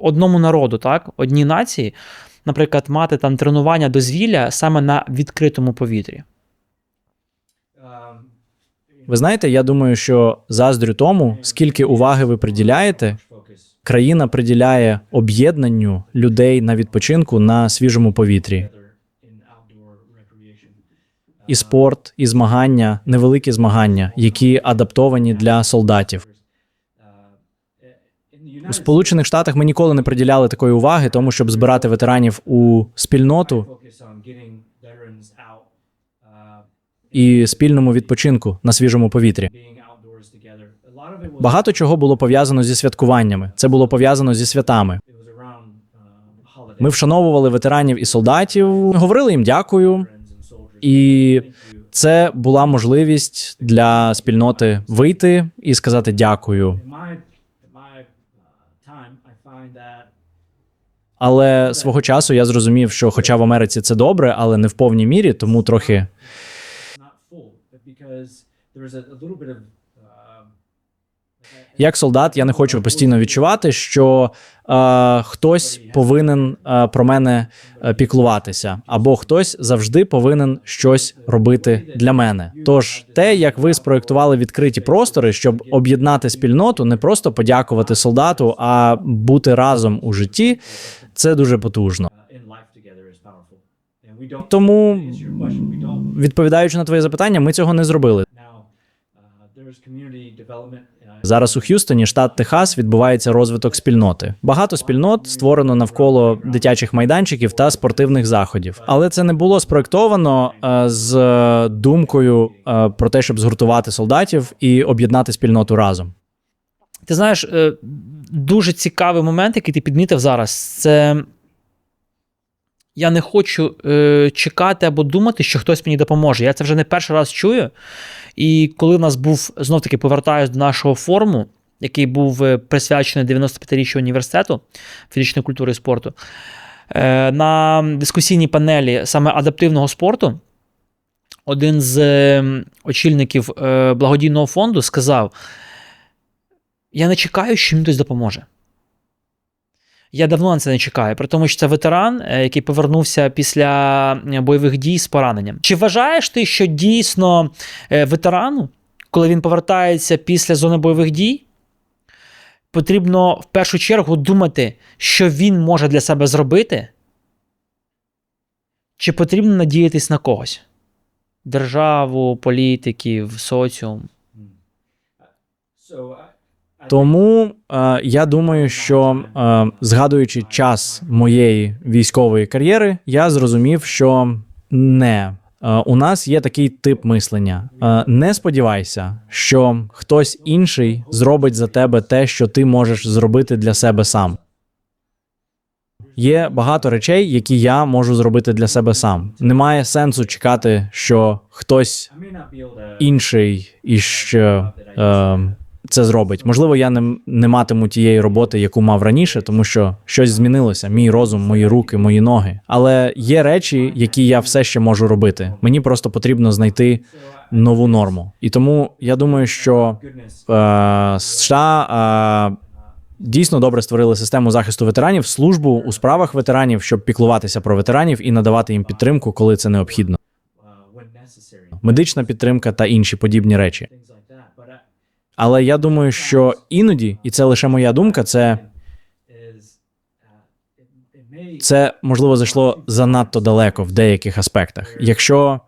одному народу, так, одній нації, наприклад, мати там тренування, дозвілля саме на відкритому повітрі? Ви знаєте, я думаю, що заздрю тому, скільки уваги ви приділяєте. Країна приділяє об'єднанню людей на відпочинку на свіжому повітрі. І спорт, і змагання, невеликі змагання, які адаптовані для солдатів. У Сполучених Штатах ми ніколи не приділяли такої уваги тому, щоб збирати ветеранів у спільноту і спільному відпочинку на свіжому повітрі. Багато чого було пов'язано зі святкуваннями. Це було пов'язано зі святами. Ми вшановували ветеранів і солдатів, говорили їм дякую. І це була можливість для спільноти вийти і сказати дякую. Але свого часу я зрозумів, що хоча в Америці це добре, але не в повній мірі, тому трохи... Як солдат, я не хочу постійно відчувати, що хтось повинен про мене піклуватися, або хтось завжди повинен щось робити для мене. Тож те, як ви спроєктували відкриті простори, щоб об'єднати спільноту, не просто подякувати солдату, а бути разом у житті, це дуже потужно. Тому, відповідаючи на твоє запитання, ми цього не зробили. Зараз у Х'юстоні, штат Техас, відбувається розвиток спільноти. Багато спільнот створено навколо дитячих майданчиків та спортивних заходів. Але це не було спроєктовано з думкою про те, щоб згуртувати солдатів і об'єднати спільноту разом. Ти знаєш, дуже цікавий момент, який ти підмітив зараз, це я не хочу чекати або думати, що хтось мені допоможе. Я це вже не перший раз чую. І коли в нас був, знов-таки повертаюсь до нашого форуму, який був присвячений 95-річчю університету фізичної культури і спорту, на дискусійній панелі саме адаптивного спорту, один з очільників благодійного фонду сказав: я не чекаю, що мені хтось допоможе. Я давно на це не чекаю, при тому, що це ветеран, який повернувся після бойових дій з пораненням. Чи вважаєш ти, що дійсно ветерану, коли він повертається після зони бойових дій, потрібно в першу чергу думати, що він може для себе зробити, чи потрібно надіятись на когось? Державу, політиків, соціум? Тому я думаю, що згадуючи час моєї військової кар'єри, я зрозумів, що у нас є такий тип мислення. Не сподівайся, що хтось інший зробить за тебе те, що ти можеш зробити для себе сам. Є багато речей, які я можу зробити для себе сам. Немає сенсу чекати, що хтось інший це зробить. Можливо, я не матиму тієї роботи, яку мав раніше, тому що щось змінилося. Мій розум, мої руки, мої ноги. Але є речі, які я все ще можу робити. Мені просто потрібно знайти нову норму. І тому я думаю, що США дійсно добре створили систему захисту ветеранів, службу у справах ветеранів, щоб піклуватися про ветеранів і надавати їм підтримку, коли це необхідно. Медична підтримка та інші подібні речі. Але я думаю, що іноді, і це лише моя думка, це можливо зайшло занадто далеко в деяких аспектах. Якщо,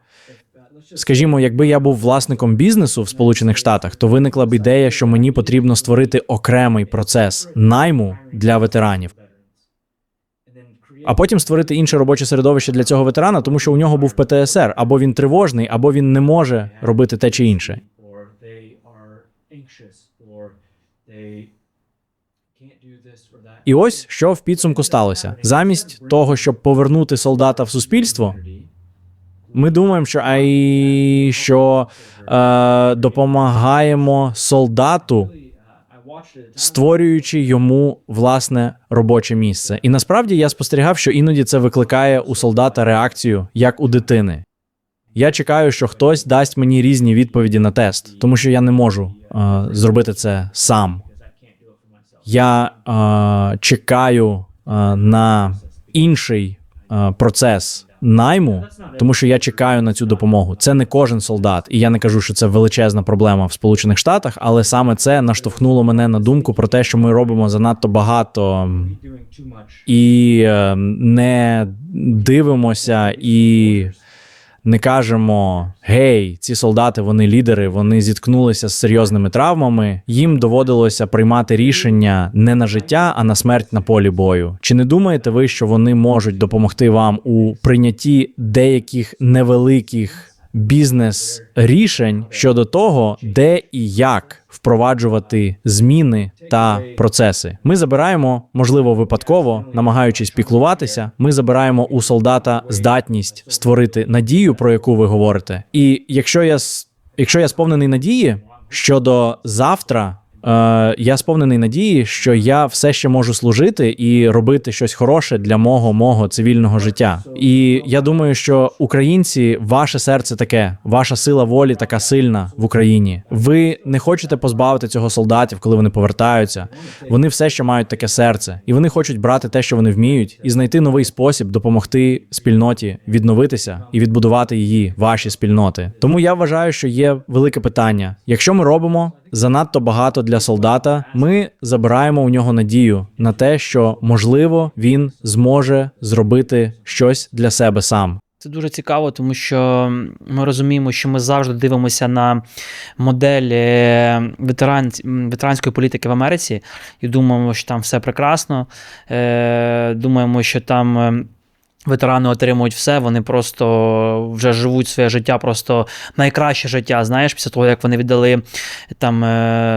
скажімо, якби я був власником бізнесу в Сполучених Штатах, то виникла б ідея, що мені потрібно створити окремий процес найму для ветеранів. А потім створити інше робоче середовище для цього ветерана, тому що у нього був ПТСР, або він тривожний, або він не може робити те чи інше. І ось, що в підсумку сталося. Замість того, щоб повернути солдата в суспільство, ми думаємо, що допомагаємо солдату, створюючи йому власне робоче місце. І насправді я спостерігав, що іноді це викликає у солдата реакцію, як у дитини. Я чекаю, що хтось дасть мені різні відповіді на тест, тому що я не можу зробити це сам. Я чекаю на інший процес найму, тому що я чекаю на цю допомогу. Це не кожен солдат, і я не кажу, що це величезна проблема в Сполучених Штатах, але саме це наштовхнуло мене на думку про те, що ми робимо занадто багато і не дивимося і не кажемо: гей, ці солдати, вони лідери, вони зіткнулися з серйозними травмами, їм доводилося приймати рішення не на життя, а на смерть на полі бою. Чи не думаєте ви, що вони можуть допомогти вам у прийнятті деяких невеликих бізнес-рішень щодо того, де і як впроваджувати зміни та процеси? Ми забираємо, можливо, випадково, намагаючись піклуватися, ми забираємо у солдата здатність створити надію, про яку ви говорите. І якщо я сповнений надії щодо завтра, я сповнений надії, що я все ще можу служити і робити щось хороше для мого цивільного життя. І я думаю, що українці, ваше серце таке, ваша сила волі така сильна в Україні. Ви не хочете позбавити цього солдатів, коли вони повертаються. Вони все ще мають таке серце. І вони хочуть брати те, що вони вміють, і знайти новий спосіб допомогти спільноті відновитися і відбудувати її, ваші спільноти. Тому я вважаю, що є велике питання. Якщо ми робимо занадто багато для солдата, ми забираємо у нього надію на те, що, можливо, він зможе зробити щось для себе сам. Це дуже цікаво, тому що ми розуміємо, що ми завжди дивимося на модель ветеранської політики в Америці і думаємо, що там все прекрасно, думаємо, що там ветерани отримують все, вони просто вже живуть своє життя, просто найкраще життя, знаєш, після того, як вони віддали там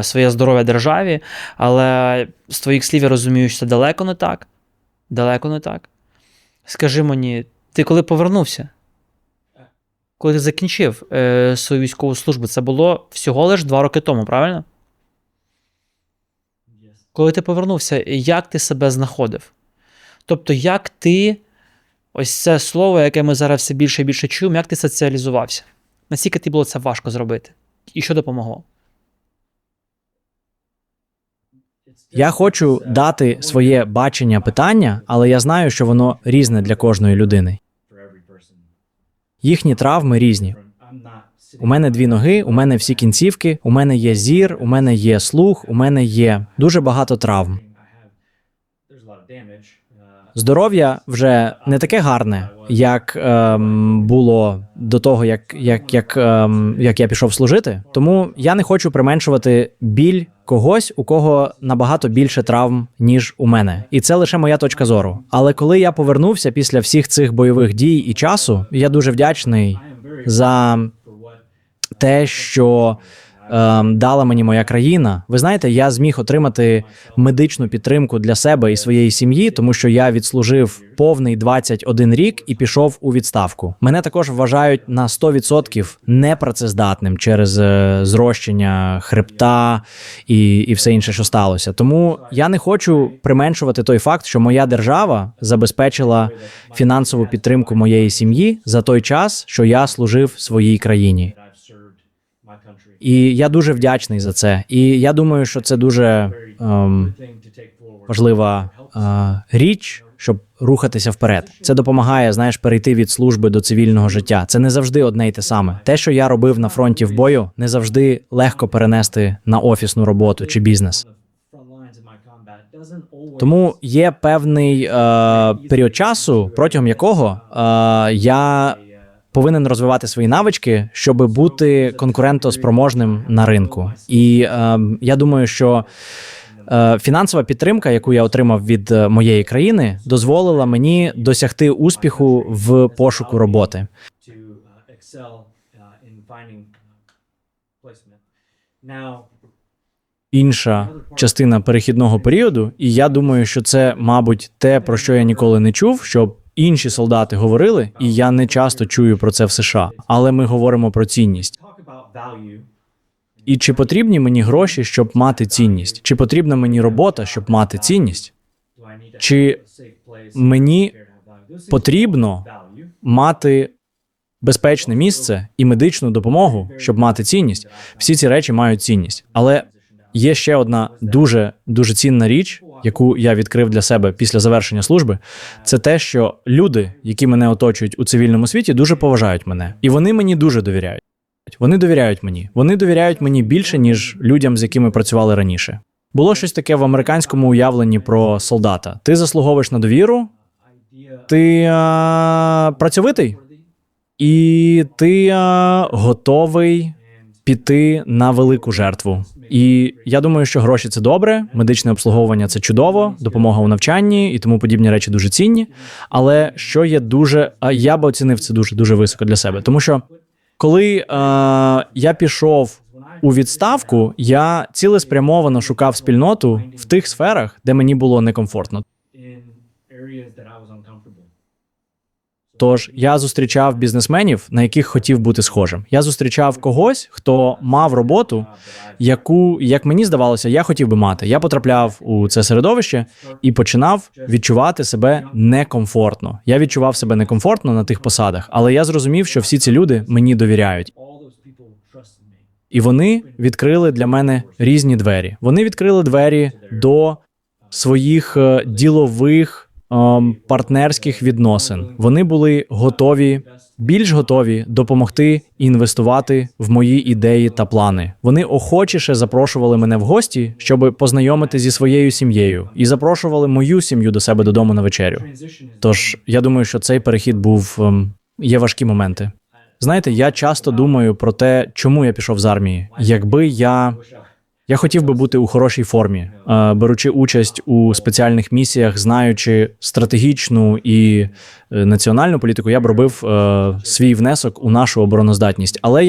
своє здоров'я державі. Але з твоїх слів я розумію, що це далеко не так. Далеко не так. Скажи мені, ти коли повернувся? Коли ти закінчив свою військову службу, це було всього лиш 2 роки тому, правильно? Коли ти повернувся, як ти себе знаходив? Тобто, як ти, ось це слово, яке ми зараз все більше і більше чуємо, як ти соціалізувався? Наскільки тобі було це важко зробити? І що допомогло? Я хочу дати своє бачення питання, але я знаю, що воно різне для кожної людини. Їхні травми різні. У мене 2 ноги, у мене всі кінцівки, у мене є зір, у мене є слух, у мене є дуже багато травм. Здоров'я вже не таке гарне, як було до того, як я пішов служити. Тому я не хочу применшувати біль когось, у кого набагато більше травм, ніж у мене. І це лише моя точка зору. Але коли я повернувся після всіх цих бойових дій і часу, я дуже вдячний за те, що дала мені моя країна. Ви знаєте, я зміг отримати медичну підтримку для себе і своєї сім'ї, тому що я відслужив повний 21 рік і пішов у відставку. Мене також вважають на 100% непрацездатним через зрощення хребта і все інше, що сталося. Тому я не хочу применшувати той факт, що моя держава забезпечила фінансову підтримку моєї сім'ї за той час, що я служив своїй країні. І я дуже вдячний за це. І я думаю, що це дуже важлива річ, щоб рухатися вперед. Це допомагає, знаєш, перейти від служби до цивільного життя. Це не завжди одне й те саме. Те, що я робив на фронті в бою, не завжди легко перенести на офісну роботу чи бізнес. Тому є певний період часу, протягом якого я повинен розвивати свої навички, щоб бути конкурентоспроможним на ринку. І я думаю, що фінансова підтримка, яку я отримав від моєї країни, дозволила мені досягти успіху в пошуку роботи. Інша частина перехідного періоду, і я думаю, що це, мабуть, те, про що я ніколи не чув, щоб інші солдати говорили, і я не часто чую про це в США. Але ми говоримо про цінність. І чи потрібні мені гроші, щоб мати цінність? Чи потрібна мені робота, щоб мати цінність? Чи мені потрібно мати безпечне місце і медичну допомогу, щоб мати цінність? Всі ці речі мають цінність. Але є ще одна дуже цінна річ, яку я відкрив для себе після завершення служби. Це те, що люди, які мене оточують у цивільному світі, дуже поважають мене. І вони мені дуже довіряють. Вони довіряють мені. Вони довіряють мені більше, ніж людям, з якими працювали раніше. Було щось таке в американському уявленні про солдата. Ти заслуговуєш на довіру, ти працьовитий, і ти готовий піти на велику жертву. І я думаю, що гроші – це добре, медичне обслуговування – це чудово, допомога у навчанні і тому подібні речі дуже цінні. Але що є я би оцінив це дуже високо для себе. Тому що коли я пішов у відставку, я цілеспрямовано шукав спільноту в тих сферах, де мені було некомфортно. Тож я зустрічав бізнесменів, на яких хотів бути схожим. Я зустрічав когось, хто мав роботу, яку, як мені здавалося, я хотів би мати. Я потрапляв у це середовище і починав відчувати себе некомфортно. Я відчував себе некомфортно на тих посадах, але я зрозумів, що всі ці люди мені довіряють. І вони відкрили для мене різні двері. Вони відкрили двері до своїх ділових, партнерських відносин. Вони були більш готові допомогти інвестувати в мої ідеї та плани. Вони охочіше запрошували мене в гості, щоб познайомити зі своєю сім'єю, і запрошували мою сім'ю до себе додому на вечерю. Тож, я думаю, що цей перехід є важкі моменти. Знаєте, я часто думаю про те, чому я пішов з армії. Якби я хотів би бути у хорошій формі, беручи участь у спеціальних місіях, знаючи стратегічну і національну політику, я б робив свій внесок у нашу обороноздатність. Але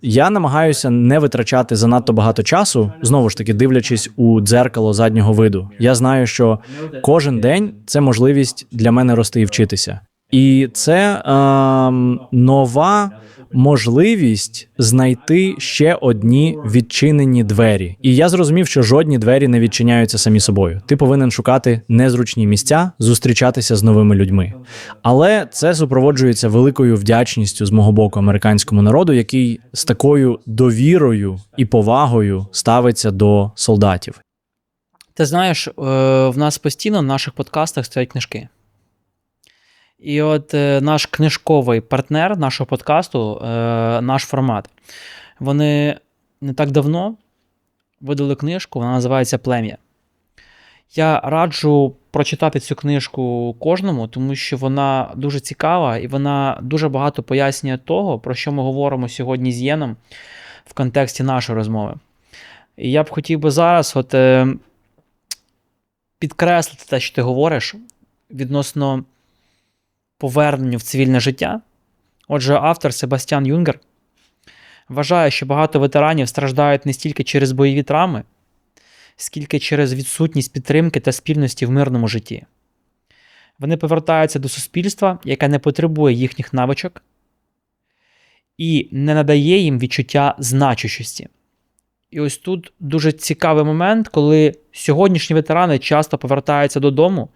я намагаюся не витрачати занадто багато часу, знову ж таки, дивлячись у дзеркало заднього виду. Я знаю, що кожен день – це можливість для мене рости і вчитися. І це нова можливість знайти ще одні відчинені двері. І я зрозумів, що жодні двері не відчиняються самі собою. Ти повинен шукати незручні місця, зустрічатися з новими людьми. Але це супроводжується великою вдячністю з мого боку американському народу, який з такою довірою і повагою ставиться до солдатів. Ти знаєш, в нас постійно в наших подкастах стоять книжки. І от наш книжковий партнер нашого подкасту, наш формат, вони не так давно видали книжку, вона називається «Плем'я». Я раджу прочитати цю книжку кожному, тому що вона дуже цікава і вона дуже багато пояснює того, про що ми говоримо сьогодні з Єном в контексті нашої розмови. І я б хотів би зараз підкреслити те, що ти говориш відносно поверненню в цивільне життя. Отже, автор Себастьян Юнгер вважає, що багато ветеранів страждають не стільки через бойові травми, скільки через відсутність підтримки та спільності в мирному житті. Вони повертаються до суспільства, яке не потребує їхніх навичок і не надає їм відчуття значущості. І ось тут дуже цікавий момент, коли сьогоднішні ветерани часто повертаються додому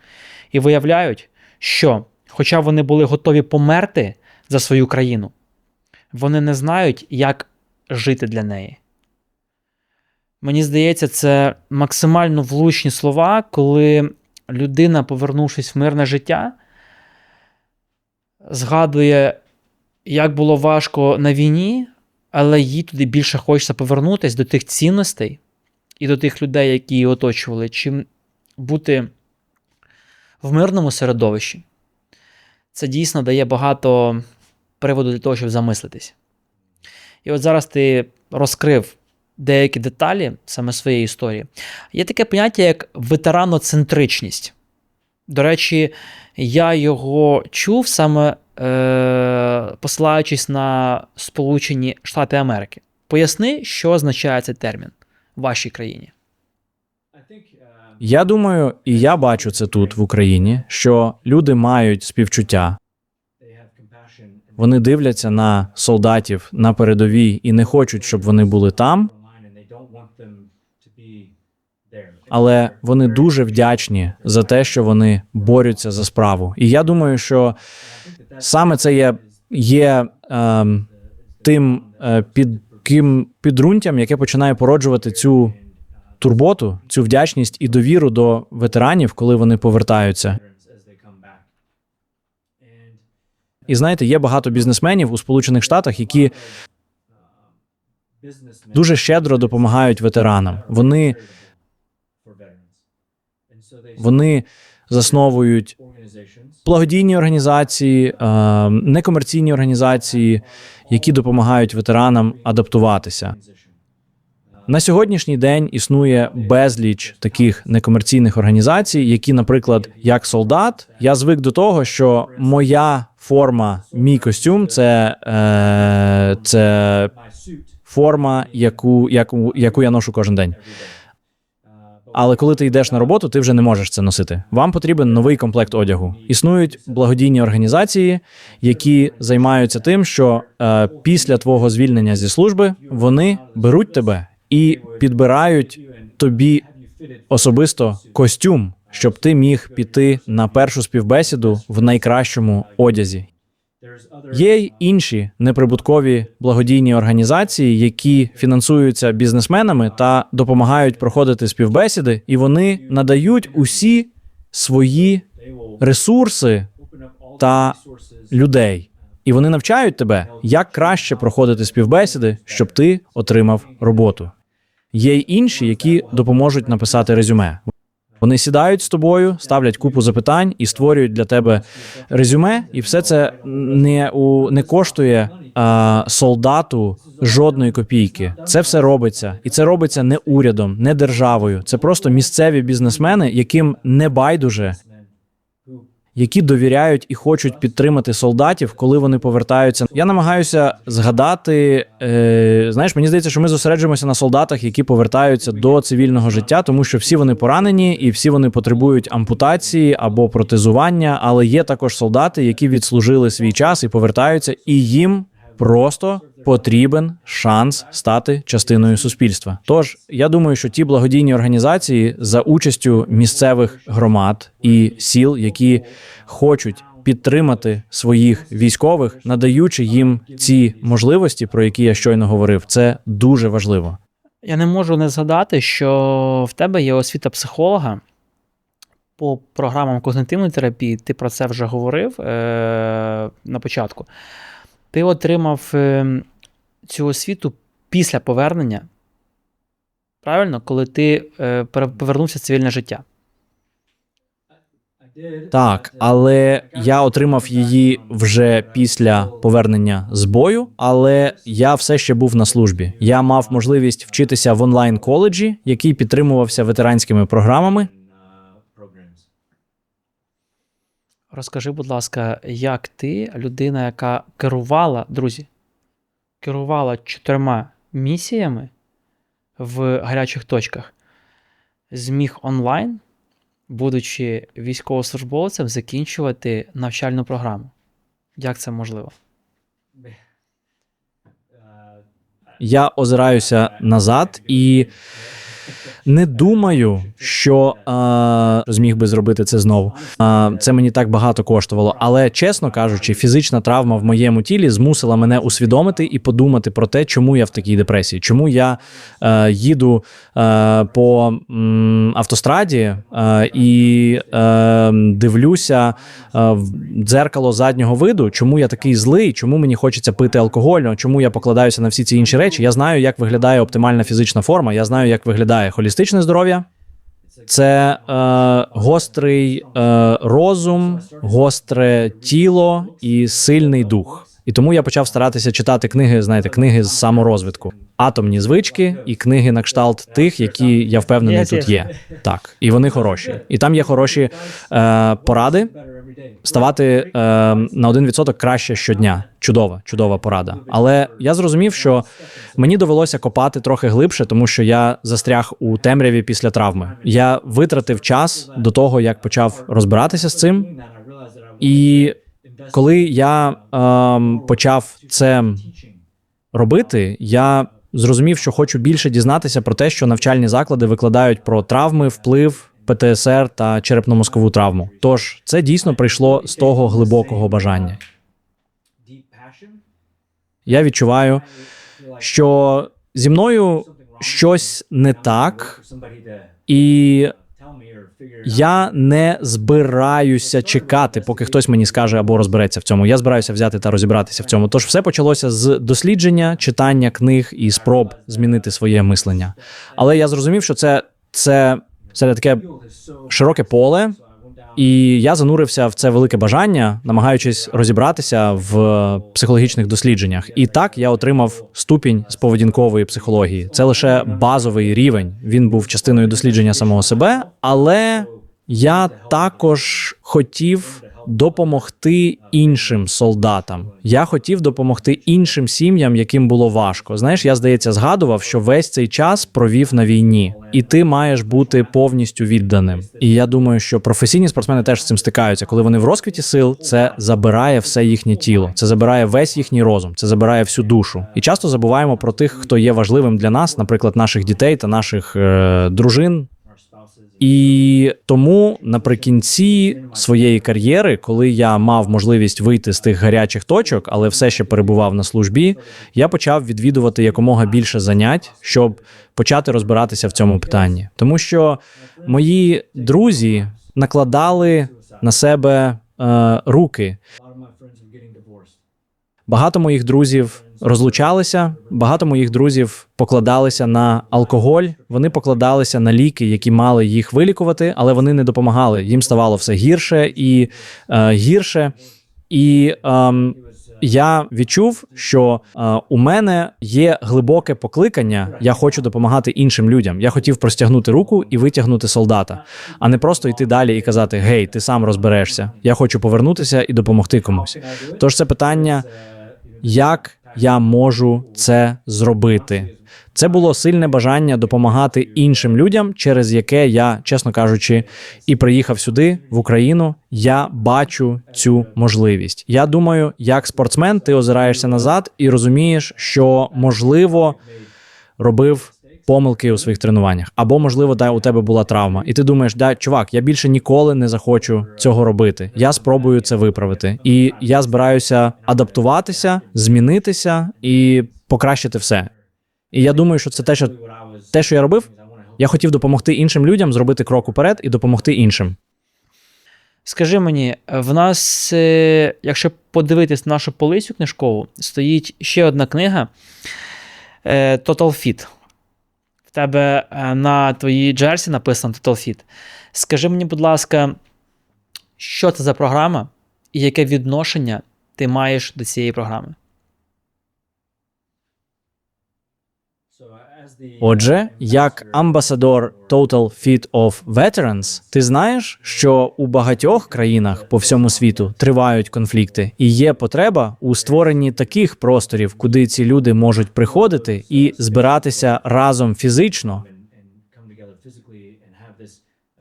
і виявляють, що хоча вони були готові померти за свою країну, вони не знають, як жити для неї. Мені здається, це максимально влучні слова, коли людина, повернувшись в мирне життя, згадує, як було важко на війні, але їй туди більше хочеться повернутися до тих цінностей і до тих людей, які її оточували, чим бути в мирному середовищі. Це дійсно дає багато приводу для того, щоб замислитись. І от зараз ти розкрив деякі деталі саме своєї історії. Є таке поняття, як ветераноцентричність. До речі, я його чув саме посилаючись на Сполучені Штати Америки. Поясни, що означає цей термін в вашій країні. Я думаю, і я бачу це тут, в Україні, що люди мають співчуття. Вони дивляться на солдатів на передовій і не хочуть, щоб вони були там, але вони дуже вдячні за те, що вони борються за справу. І я думаю, що саме це є тим підґрунтям, яке починає породжувати цю турботу, цю вдячність і довіру до ветеранів, коли вони повертаються. І знаєте, є багато бізнесменів у Сполучених Штатах, які дуже щедро допомагають ветеранам. Вони засновують благодійні організації, некомерційні організації, які допомагають ветеранам адаптуватися. На сьогоднішній день існує безліч таких некомерційних організацій, які, наприклад, як солдат, я звик до того, що моя форма, мій костюм – це форма, яку я ношу кожен день. Але коли ти йдеш на роботу, ти вже не можеш це носити. Вам потрібен новий комплект одягу. Існують благодійні організації, які займаються тим, що після твого звільнення зі служби вони беруть тебе і підбирають тобі особисто костюм, щоб ти міг піти на першу співбесіду в найкращому одязі. Є й інші неприбуткові благодійні організації, які фінансуються бізнесменами та допомагають проходити співбесіди, і вони надають усі свої ресурси та людей. І вони навчають тебе, як краще проходити співбесіди, щоб ти отримав роботу. Є й інші, які допоможуть написати резюме. Вони сідають з тобою, ставлять купу запитань і створюють для тебе резюме, і все це не коштує солдату жодної копійки. Це все робиться. І це робиться не урядом, не державою. Це просто місцеві бізнесмени, яким не байдуже, які довіряють і хочуть підтримати солдатів, коли вони повертаються. Я намагаюся згадати, мені здається, що ми зосереджуємося на солдатах, які повертаються до цивільного життя, тому що всі вони поранені і всі вони потребують ампутації або протезування, але є також солдати, які відслужили свій час і повертаються, і їм просто потрібен шанс стати частиною суспільства. Тож, я думаю, що ті благодійні організації за участю місцевих громад і сіл, які хочуть підтримати своїх військових, надаючи їм ці можливості, про які я щойно говорив, це дуже важливо. Я не можу не згадати, що в тебе є освіта психолога по програмам когнитивної терапії. Ти про це вже говорив на початку. Ти отримав цю освіту після повернення, правильно? Коли ти повернувся в цивільне життя. Так, але я отримав її вже після повернення з бою, але я все ще був на службі. Я мав можливість вчитися в онлайн-коледжі, який підтримувався ветеранськими програмами. Розкажи, будь ласка, як ти, людина, яка керувала 4 місіями в гарячих точках, зміг онлайн, будучи військовослужбовцем, закінчувати навчальну програму? Як це можливо? Я озираюся назад і не думаю, що зміг би зробити це знову. Це мені так багато коштувало. Але, чесно кажучи, фізична травма в моєму тілі змусила мене усвідомити і подумати про те, чому я в такій депресії, чому я їду по автостраді і дивлюся в дзеркало заднього виду, чому я такий злий, чому мені хочеться пити алкоголь, чому я покладаюся на всі ці інші речі. Я знаю, як виглядає оптимальна фізична форма, я знаю, як виглядає холістичне здоров'я. Це гострий розум, гостре тіло і сильний дух. І тому я почав старатися читати книги, знаєте, книги з саморозвитку. Атомні звички і книги на кшталт тих, які, я впевнений, тут є. Так, і вони хороші. І там є хороші поради ставати на 1% краще щодня. Чудова порада. Але я зрозумів, що мені довелося копати трохи глибше, тому що я застряг у темряві після травми. Я витратив час до того, як почав розбиратися з цим. І коли я почав це робити, я зрозумів, що хочу більше дізнатися про те, що навчальні заклади викладають про травми, вплив, ПТСР та черепно-мозкову травму. Тож, це дійсно прийшло з того глибокого бажання. Я відчуваю, що зі мною щось не так, і я не збираюся чекати, поки хтось мені скаже або розбереться в цьому. Я збираюся взяти та розібратися в цьому. Тож все почалося з дослідження, читання книг і спроб змінити своє мислення. Але я зрозумів, що це таке широке поле, і я занурився в це велике бажання, намагаючись розібратися в психологічних дослідженнях. І так я отримав ступінь з поведінкової психології. Це лише базовий рівень. Він був частиною дослідження самого себе, але я також хотів допомогти іншим солдатам. Я хотів допомогти іншим сім'ям, яким було важко. Знаєш, я, здається, згадував, що весь цей час провів на війні. І ти маєш бути повністю відданим. І я думаю, що професійні спортсмени теж з цим стикаються. Коли вони в розквіті сил, це забирає все їхнє тіло. Це забирає весь їхній розум. Це забирає всю душу. І часто забуваємо про тих, хто є важливим для нас, наприклад, наших дітей та наших дружин. І тому наприкінці своєї кар'єри, коли я мав можливість вийти з тих гарячих точок, але все ще перебував на службі, я почав відвідувати якомога більше занять, щоб почати розбиратися в цьому питанні. Тому що мої друзі накладали на себе руки. Багато моїх друзів розлучалися, багато моїх друзів покладалися на алкоголь, вони покладалися на ліки, які мали їх вилікувати, але вони не допомагали. Їм ставало все гірше і гірше. І я відчув, що у мене є глибоке покликання, я хочу допомагати іншим людям. Я хотів простягнути руку і витягнути солдата, а не просто йти далі і казати: «Гей, ти сам розберешся, я хочу повернутися і допомогти комусь». Тож це питання, як я можу це зробити? Це було сильне бажання допомагати іншим людям, через яке я, чесно кажучи, і приїхав сюди, в Україну. Я бачу цю можливість. Я думаю, як спортсмен, ти озираєшся назад і розумієш, що, можливо, робив помилки у своїх тренуваннях. Або, можливо, у тебе була травма. І ти думаєш: чувак, я більше ніколи не захочу цього робити. Я спробую це виправити. І я збираюся адаптуватися, змінитися і покращити все. І я думаю, що це те, що я робив. Я хотів допомогти іншим людям, зробити крок уперед і допомогти іншим. Скажи мені, в нас, якщо подивитись на нашу полицю книжкову, стоїть ще одна книга Total Fit. В тебе на твоїй джерсі написано Total Fit. Скажи мені, будь ласка, що це за програма і яке відношення ти маєш до цієї програми? Отже, як амбасадор Total Fit of Veterans, ти знаєш, що у багатьох країнах по всьому світу тривають конфлікти, і є потреба у створенні таких просторів, куди ці люди можуть приходити і збиратися разом фізично,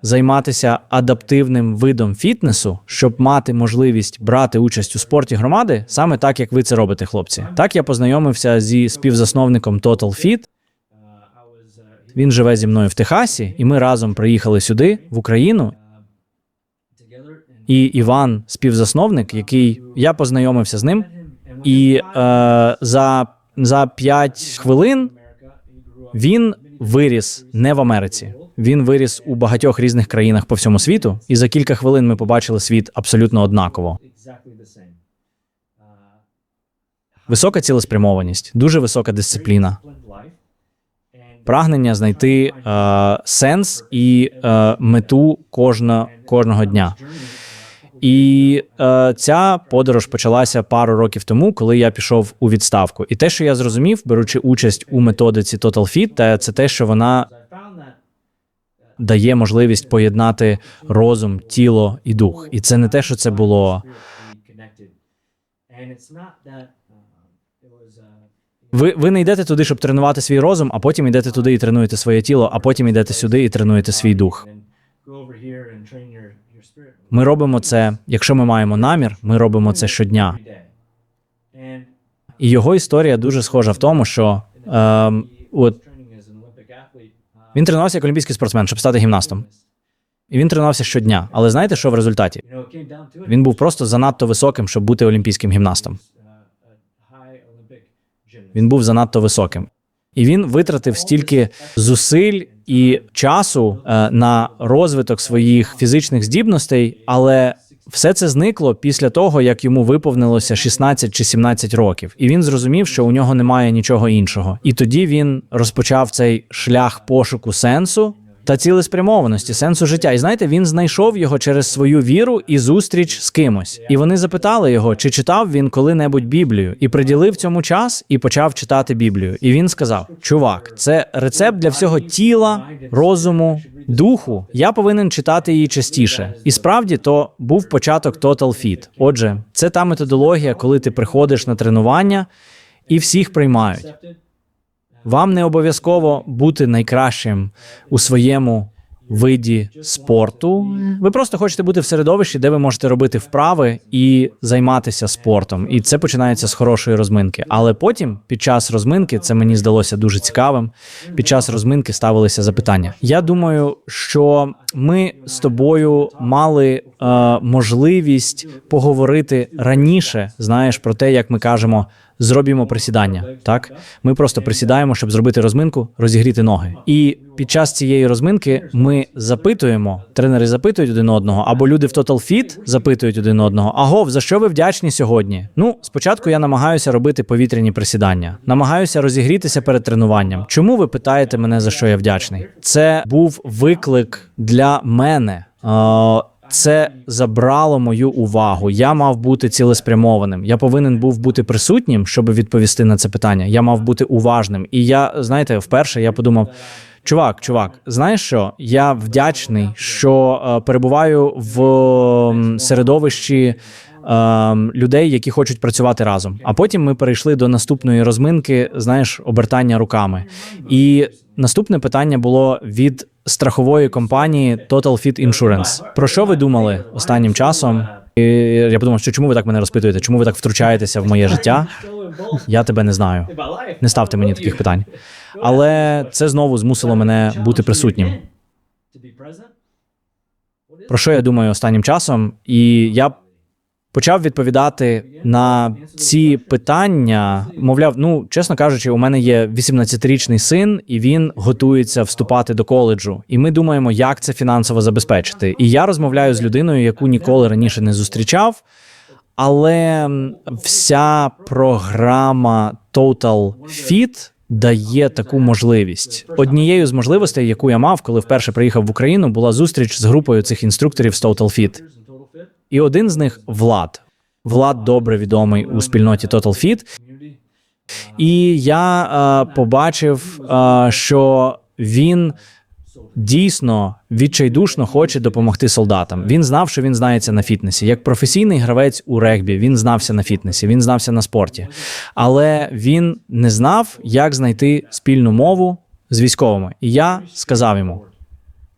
займатися адаптивним видом фітнесу, щоб мати можливість брати участь у спорті громади, саме так, як ви це робите, хлопці. Так я познайомився зі співзасновником Total Fit. Він живе зі мною в Техасі, і ми разом приїхали сюди, в Україну. І Іван, співзасновник, який я познайомився з ним, і за 5 хвилин він виріс не в Америці. Він виріс у багатьох різних країнах по всьому світу, і за кілька хвилин ми побачили світ абсолютно однаково. Висока цілеспрямованість, дуже висока дисципліна, прагнення знайти сенс і мету кожного дня. І ця подорож почалася пару років тому, коли я пішов у відставку. І те, що я зрозумів, беручи участь у методиці Total Fit, це те, що вона дає можливість поєднати розум, тіло і дух. І це не те, що це було... Ви не йдете туди, щоб тренувати свій розум, а потім йдете туди і тренуєте своє тіло, а потім йдете сюди і тренуєте свій дух. Ми робимо це, якщо ми маємо намір, ми робимо це щодня. І його історія дуже схожа в тому, що він тренувався як олімпійський спортсмен, щоб стати гімнастом. І він тренувався щодня. Але знаєте, що в результаті? Він був просто занадто високим, щоб бути олімпійським гімнастом. Він був занадто високим. І він витратив стільки зусиль і часу на розвиток своїх фізичних здібностей, але все це зникло після того, як йому виповнилося 16 чи 17 років. І він зрозумів, що у нього немає нічого іншого. І тоді він розпочав цей шлях пошуку сенсу та цілеспрямованості, сенсу життя. І знаєте, він знайшов його через свою віру і зустріч з кимось. І вони запитали його, чи читав він коли-небудь Біблію. І приділив цьому час і почав читати Біблію. І він сказав: чувак, це рецепт для всього тіла, розуму, духу. Я повинен читати її частіше. І справді, то був початок Total Fit. Отже, це та методологія, коли ти приходиш на тренування і всіх приймають. Вам не обов'язково бути найкращим у своєму виді спорту. Ви просто хочете бути в середовищі, де ви можете робити вправи і займатися спортом. І це починається з хорошої розминки. Але потім, під час розминки, це мені здалося дуже цікавим, під час розминки ставилися запитання. Я думаю, що ми з тобою мали можливість поговорити раніше, знаєш, про те, як ми кажемо, зробімо присідання, так? Ми просто присідаємо, щоб зробити розминку, розігріти ноги. І під час цієї розминки ми запитуємо, тренери запитують один одного, або люди в Total Fit запитують один одного: агов, за що ви вдячні сьогодні? Ну, спочатку я намагаюся робити повітряні присідання, намагаюся розігрітися перед тренуванням. Чому ви питаєте мене, за що я вдячний? Це був виклик для мене. Це забрало мою увагу. Я мав бути цілеспрямованим. Я повинен був бути присутнім, щоб відповісти на це питання. Я мав бути уважним. І я, знаєте, вперше я подумав: чувак, знаєш що? Я вдячний, що перебуваю в середовищі людей, які хочуть працювати разом. А потім ми перейшли до наступної розминки, знаєш, обертання руками. І наступне питання було від страхової компанії Total Fit Insurance. Про що ви думали останнім часом? І я подумав, що чому ви так мене розпитуєте? Чому ви так втручаєтеся в моє життя? Я тебе не знаю. Не ставте мені таких питань. Але це знову змусило мене бути присутнім. Про що я думаю останнім часом? І я почав відповідати на ці питання. Мовляв, чесно кажучи, у мене є 18-річний син, і він готується вступати до коледжу. І ми думаємо, як це фінансово забезпечити. І я розмовляю з людиною, яку ніколи раніше не зустрічав, але вся програма Total Fit дає таку можливість. Однією з можливостей, яку я мав, коли вперше приїхав в Україну, була зустріч з групою цих інструкторів з Total Fit. І один з них – Влад. Влад добре відомий у спільноті Total Fit. І я побачив, що він дійсно відчайдушно хоче допомогти солдатам. Він знав, що він знається на фітнесі. Як професійний гравець у регбі, він знався на фітнесі, він знався на спорті. Але він не знав, як знайти спільну мову з військовими. І я сказав йому: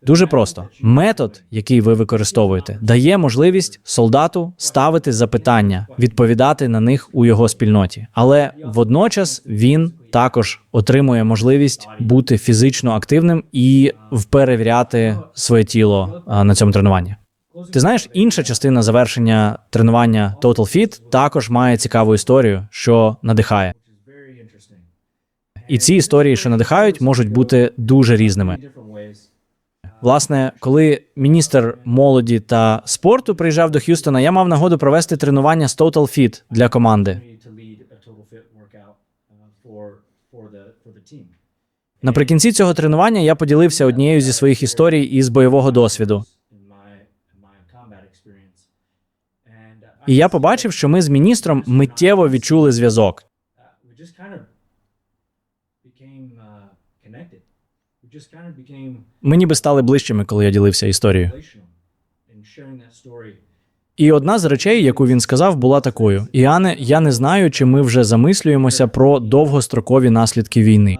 дуже просто. Метод, який ви використовуєте, дає можливість солдату ставити запитання, відповідати на них у його спільноті. Але водночас він також отримує можливість бути фізично активним і перевіряти своє тіло на цьому тренуванні. Ти знаєш, інша частина завершення тренування Total Fit також має цікаву історію, що надихає. І ці історії, що надихають, можуть бути дуже різними. Власне, коли міністр молоді та спорту приїжджав до Х'юстона, я мав нагоду провести тренування з Total Fit для команди. Наприкінці цього тренування я поділився однією зі своїх історій із бойового досвіду. І я побачив, що ми з міністром миттєво відчули зв'язок. Ми ніби стали ближчими, коли я ділився історією. І одна з речей, яку він сказав, була такою: «Іане, я не знаю, чи ми вже замислюємося про довгострокові наслідки війни».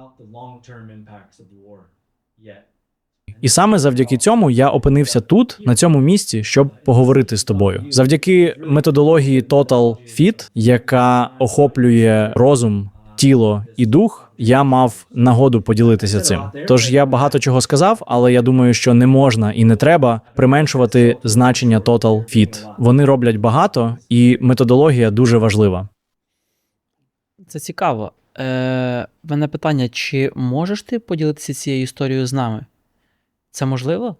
І саме завдяки цьому я опинився тут, на цьому місці, щоб поговорити з тобою. Завдяки методології Total Fit, яка охоплює розум, тіло і дух, я мав нагоду поділитися цим. Тож я багато чого сказав, але я думаю, що не можна і не треба применшувати значення Total Fit. Вони роблять багато, і методологія дуже важлива. Це цікаво. В мене питання, чи можеш ти поділитися цією історією з нами? Це можливо?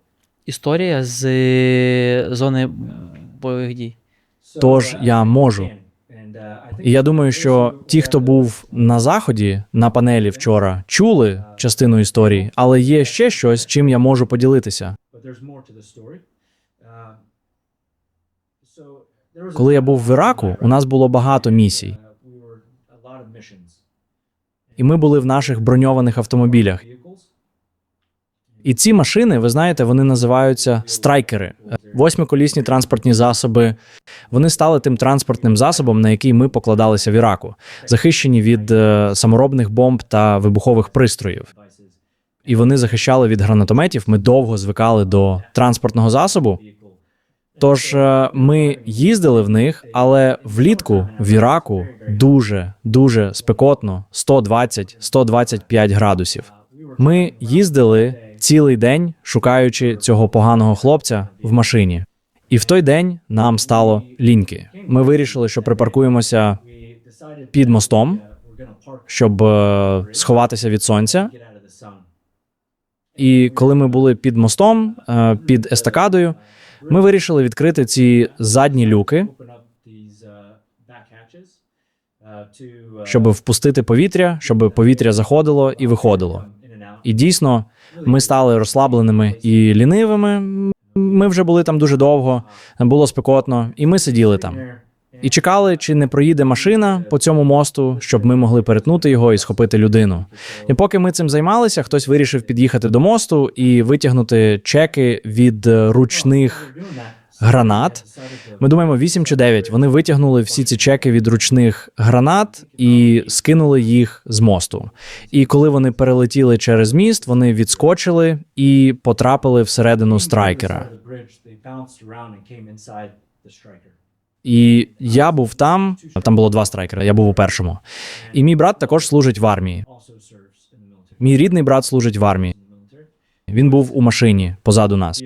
Історія з зони бойових дій? Тож я можу. І я думаю, що ті, хто був на Заході, на панелі вчора, чули частину історії, але є ще щось, чим я можу поділитися. Коли я був в Іраку, у нас було багато місій. І ми були в наших броньованих автомобілях. І ці машини, ви знаєте, вони називаються страйкери. Восьмиколісні транспортні засоби. Вони стали тим транспортним засобом, на який ми покладалися в Іраку, захищені від саморобних бомб та вибухових пристроїв. І вони захищали від гранатометів. Ми довго звикали до транспортного засобу. Тож ми їздили в них, але влітку в Іраку дуже спекотно, 120-125 градусів. Ми їздили цілий день, шукаючи цього поганого хлопця в машині. І в той день нам стало ліньки. Ми вирішили, що припаркуємося під мостом, щоб сховатися від сонця. І коли ми були під мостом, під естакадою, ми вирішили відкрити ці задні люки, щоб впустити повітря, щоб повітря заходило і виходило. І дійсно, ми стали розслабленими і лінивими. Ми вже були там дуже довго, було спекотно, і ми сиділи там. І чекали, чи не проїде машина по цьому мосту, щоб ми могли перетнути його і схопити людину. І поки ми цим займалися, хтось вирішив під'їхати до мосту і витягнути чеки від ручних гранат. Ми думаємо, 8 чи 9. Вони витягнули всі ці чеки від ручних гранат і скинули їх з мосту. І коли вони перелетіли через міст, вони відскочили і потрапили всередину страйкера. І я був там було 2 страйкера, я був у першому. І мій брат також служить в армії. Мій рідний брат служить в армії. Він був у машині позаду нас.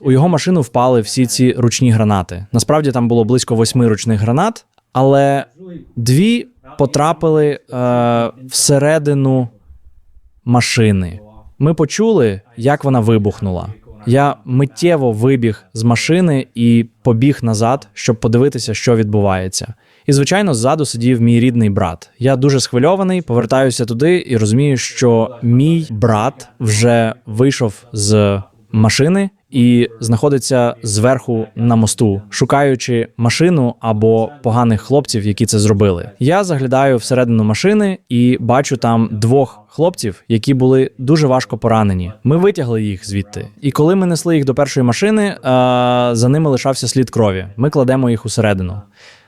У його машину впали всі ці ручні гранати. Насправді там було близько 8 ручних гранат, але 2 потрапили всередину машини. Ми почули, як вона вибухнула. Я миттєво вибіг з машини і побіг назад, щоб подивитися, що відбувається. І, звичайно, ззаду сидів мій рідний брат. Я дуже схвильований, повертаюся туди і розумію, що мій брат вже вийшов з машини і знаходиться зверху на мосту, шукаючи машину або поганих хлопців, які це зробили. Я заглядаю всередину машини і бачу там 2 хлопців, які були дуже важко поранені. Ми витягли їх звідти. І коли ми несли їх до першої машини, за ними лишався слід крові. Ми кладемо їх усередину.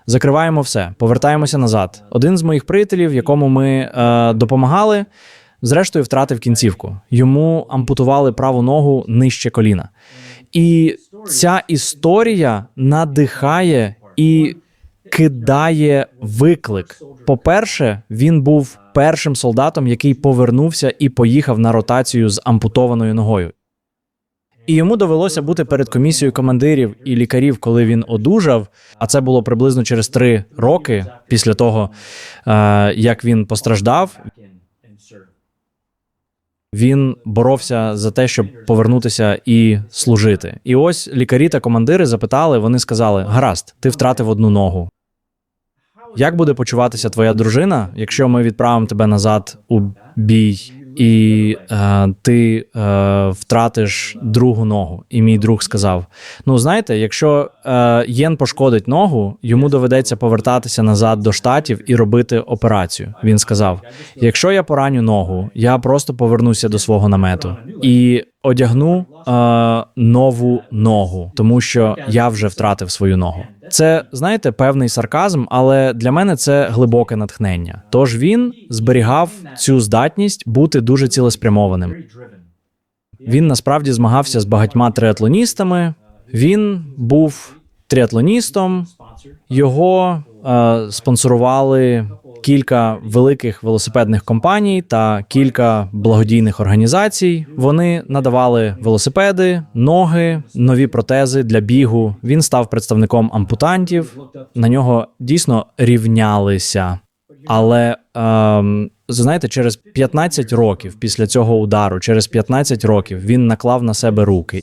Закриваємо все, повертаємося назад. Один з моїх приятелів, якому ми допомагали, зрештою втратив кінцівку. Йому ампутували праву ногу нижче коліна. І ця історія надихає і кидає виклик. По-перше, він був першим солдатом, який повернувся і поїхав на ротацію з ампутованою ногою. І йому довелося бути перед комісією командирів і лікарів, коли він одужав, а це було приблизно через 3 роки після того, як він постраждав. Він боровся за те, щоб повернутися і служити. І ось лікарі та командири запитали, вони сказали: гаразд, ти втратив одну ногу. Як буде почуватися твоя дружина, якщо ми відправимо тебе назад у бій, і ти втратиш другу ногу? І мій друг сказав: ну, знаєте, якщо Єн пошкодить ногу, йому доведеться повертатися назад до Штатів і робити операцію. Він сказав: якщо я пораню ногу, я просто повернуся до свого намету і одягну нову ногу, тому що я вже втратив свою ногу. Це, знаєте, певний сарказм, але для мене це глибоке натхнення. Тож він зберігав цю здатність бути дуже цілеспрямованим. Він насправді змагався з багатьма триатлоністами. Він був триатлоністом, його спонсорували кілька великих велосипедних компаній та кілька благодійних організацій. Вони надавали велосипеди, ноги, нові протези для бігу. Він став представником ампутантів. На нього дійсно рівнялися. Але, знаєте, через 15 років після цього удару, через 15 років він наклав на себе руки.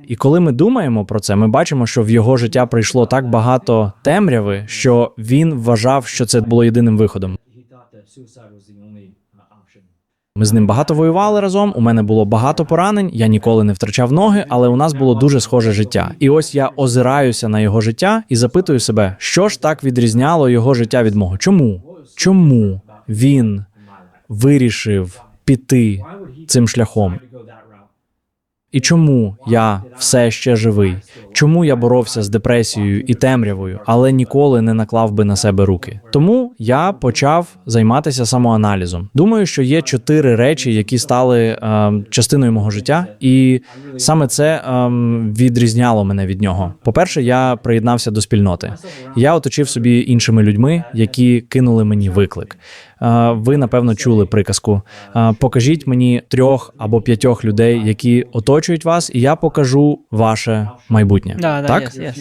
І коли ми думаємо про це, ми бачимо, що в його життя прийшло так багато темряви, що він вважав, що це було єдиним виходом. Ми з ним багато воювали разом, у мене було багато поранень, я ніколи не втрачав ноги, але у нас було дуже схоже життя. І ось я озираюся на його життя і запитую себе, що ж так відрізняло його життя від мого? Чому? Чому він вирішив піти цим шляхом? І чому я все ще живий? Чому я боровся з депресією і темрявою, але ніколи не наклав би на себе руки? Тому я почав займатися самоаналізом. Думаю, що є 4 речі, які стали частиною мого життя, і саме це відрізняло мене від нього. По-перше, я приєднався до спільноти. Я оточив собі іншими людьми, які кинули мені виклик. Ви, напевно, чули приказку: покажіть мені 3 або 5 людей, які оточують вас, і я покажу ваше майбутнє. Так? Yes.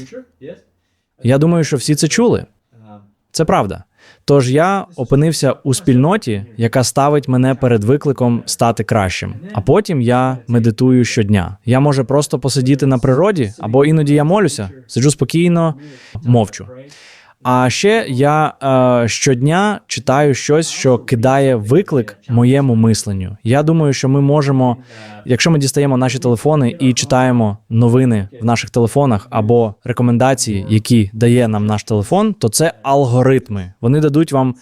Я думаю, що всі це чули. Це правда. Тож я опинився у спільноті, яка ставить мене перед викликом стати кращим. А потім я медитую щодня. Я можу просто посидіти на природі, або іноді я молюся, сиджу спокійно, мовчу. А ще я щодня читаю щось, що кидає виклик моєму мисленню. Я думаю, що ми можемо, якщо ми дістаємо наші телефони і читаємо новини в наших телефонах або рекомендації, які дає нам наш телефон, то це алгоритми. Вони дадуть вам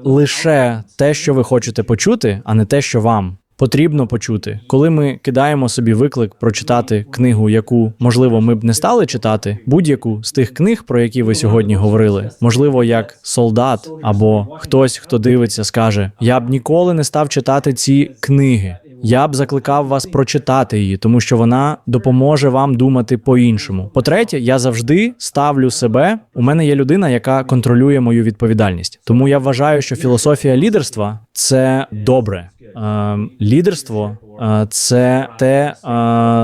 лише те, що ви хочете почути, а не те, що вам потрібно почути. Коли ми кидаємо собі виклик прочитати книгу, яку, можливо, ми б не стали читати, будь-яку з тих книг, про які ви сьогодні говорили, можливо, як солдат або хтось, хто дивиться, скаже: я б ніколи не став читати ці книги. Я б закликав вас прочитати її, тому що вона допоможе вам думати по-іншому. По-третє, я завжди ставлю себе. У мене є людина, яка контролює мою відповідальність. Тому я вважаю, що філософія лідерства – це добре. Лідерство – це те,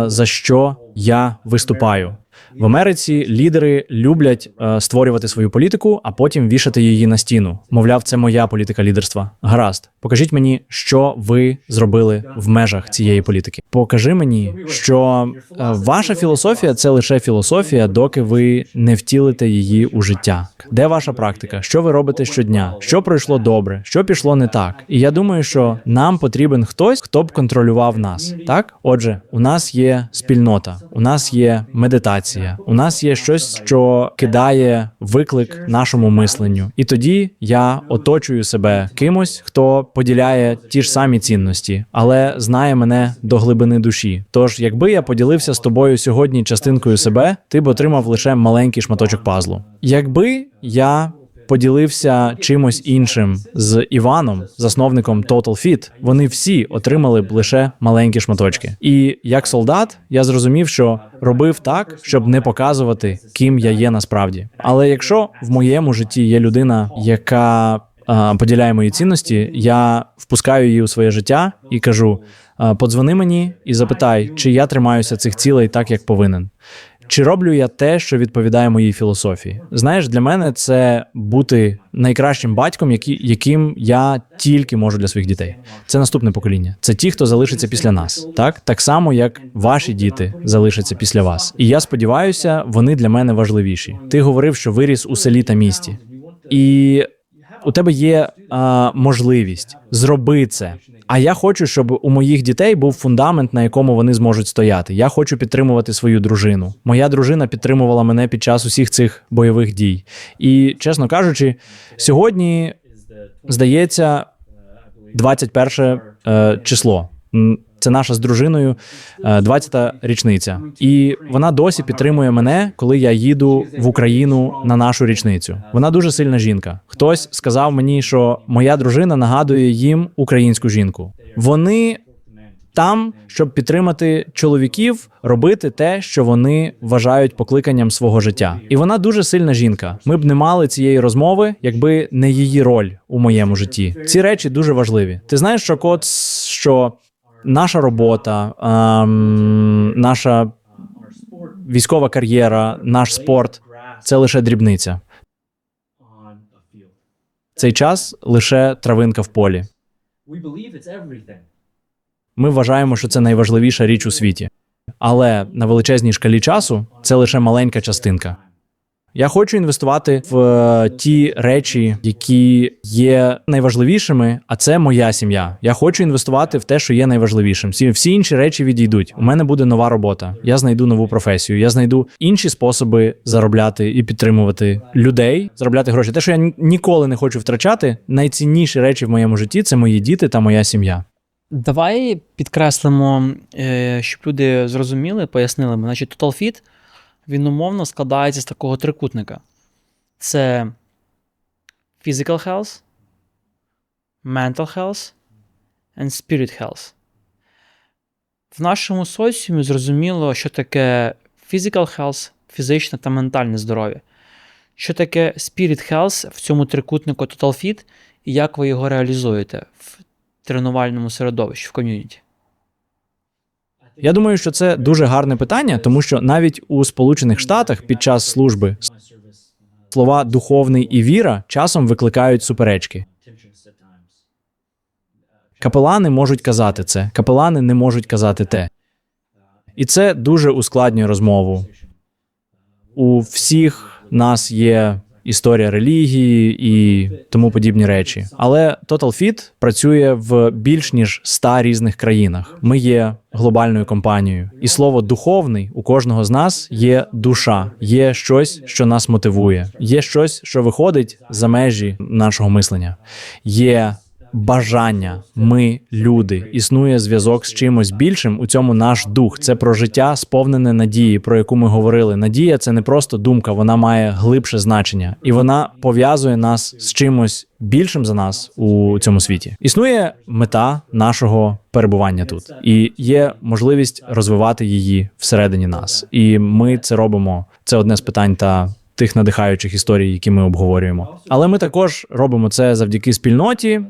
за що я виступаю. В Америці лідери люблять створювати свою політику, а потім вішати її на стіну. Мовляв, це моя політика лідерства. Гаразд. Покажіть мені, що ви зробили в межах цієї політики. Покажи мені, що ваша філософія – це лише філософія, доки ви не втілите її у життя. Де ваша практика? Що ви робите щодня? Що пройшло добре? Що пішло не так? І я думаю, що нам потрібен хтось, хто б контролював нас. Так? Отже, у нас є спільнота, у нас є медитація, у нас є щось, що кидає виклик нашому мисленню. І тоді я оточую себе кимось, хто поділяє ті ж самі цінності, але знає мене до глибини душі. Тож, якби я поділився з тобою сьогодні частинкою себе, ти б отримав лише маленький шматочок пазлу. Якби я поділився чимось іншим з Іваном, засновником Total Fit, вони всі отримали б лише маленькі шматочки. І як солдат я зрозумів, що робив так, щоб не показувати, ким я є насправді. Але якщо в моєму житті є людина, яка поділяє мої цінності, я впускаю її у своє життя і кажу: подзвони мені і запитай, чи я тримаюся цих цілей так, як повинен. Чи роблю я те, що відповідає моїй філософії? Знаєш, для мене це бути найкращим батьком, яким я тільки можу для своїх дітей. Це наступне покоління. Це ті, хто залишиться після нас. Так само, як ваші діти залишаться після вас. І я сподіваюся, вони для мене важливіші. Ти говорив, що виріс у селі та місті. І у тебе є можливість зроби це. А я хочу, щоб у моїх дітей був фундамент, на якому вони зможуть стояти. Я хочу підтримувати свою дружину. Моя дружина підтримувала мене під час усіх цих бойових дій. І, чесно кажучи, сьогодні, здається, 21 число. Це наша з дружиною 20-та річниця. І вона досі підтримує мене, коли я їду в Україну на нашу річницю. Вона дуже сильна жінка. Хтось сказав мені, що моя дружина нагадує їм українську жінку. Вони там, щоб підтримати чоловіків, робити те, що вони вважають покликанням свого життя. І вона дуже сильна жінка. Ми б не мали цієї розмови, якби не її роль у моєму житті. Ці речі дуже важливі. Ти знаєш, що наша робота, наша військова кар'єра, наш спорт – це лише дрібниця. Цей час – лише травинка в полі. Ми вважаємо, що це найважливіша річ у світі. Але на величезній шкалі часу – це лише маленька частинка. Я хочу інвестувати в ті речі, які є найважливішими, а це моя сім'я. Я хочу інвестувати в те, що є найважливішим. Всі інші речі відійдуть. У мене буде нова робота. Я знайду нову професію. Я знайду інші способи заробляти і підтримувати людей, заробляти гроші. Те, що я ніколи не хочу втрачати, найцінніші речі в моєму житті – це мої діти та моя сім'я. Давай підкреслимо, щоб люди зрозуміли, пояснили. Значить, Total Fit, він умовно складається з такого трикутника. Це physical health, mental health and spirit health. В нашому соціумі зрозуміло, що таке physical health, фізичне та ментальне здоров'я. Що таке spirit health в цьому трикутнику Total Fit і як ви його реалізуєте в тренувальному середовищі, в ком'юніті? Я думаю, що це дуже гарне питання, тому що навіть у Сполучених Штатах під час служби слова «духовний» і «віра» часом викликають суперечки. Капелани можуть казати це, капелани не можуть казати те. І це дуже ускладнює розмову. У всіх нас є історія релігії і тому подібні речі. Але Total Fit працює в більш ніж 100 різних країнах. Ми є глобальною компанією. І слово «духовний» у кожного з нас є душа, є щось, що нас мотивує, є щось, що виходить за межі нашого мислення. Є бажання, ми люди, існує зв'язок з чимось більшим, у цьому наш дух. Це про життя, сповнене надії, про яку ми говорили. Надія – це не просто думка, вона має глибше значення. І вона пов'язує нас з чимось більшим за нас у цьому світі. Існує мета нашого перебування тут. І є можливість розвивати її всередині нас. І ми це робимо. Це одне з питань та тих надихаючих історій, які ми обговорюємо. Але ми також робимо це завдяки спільноті,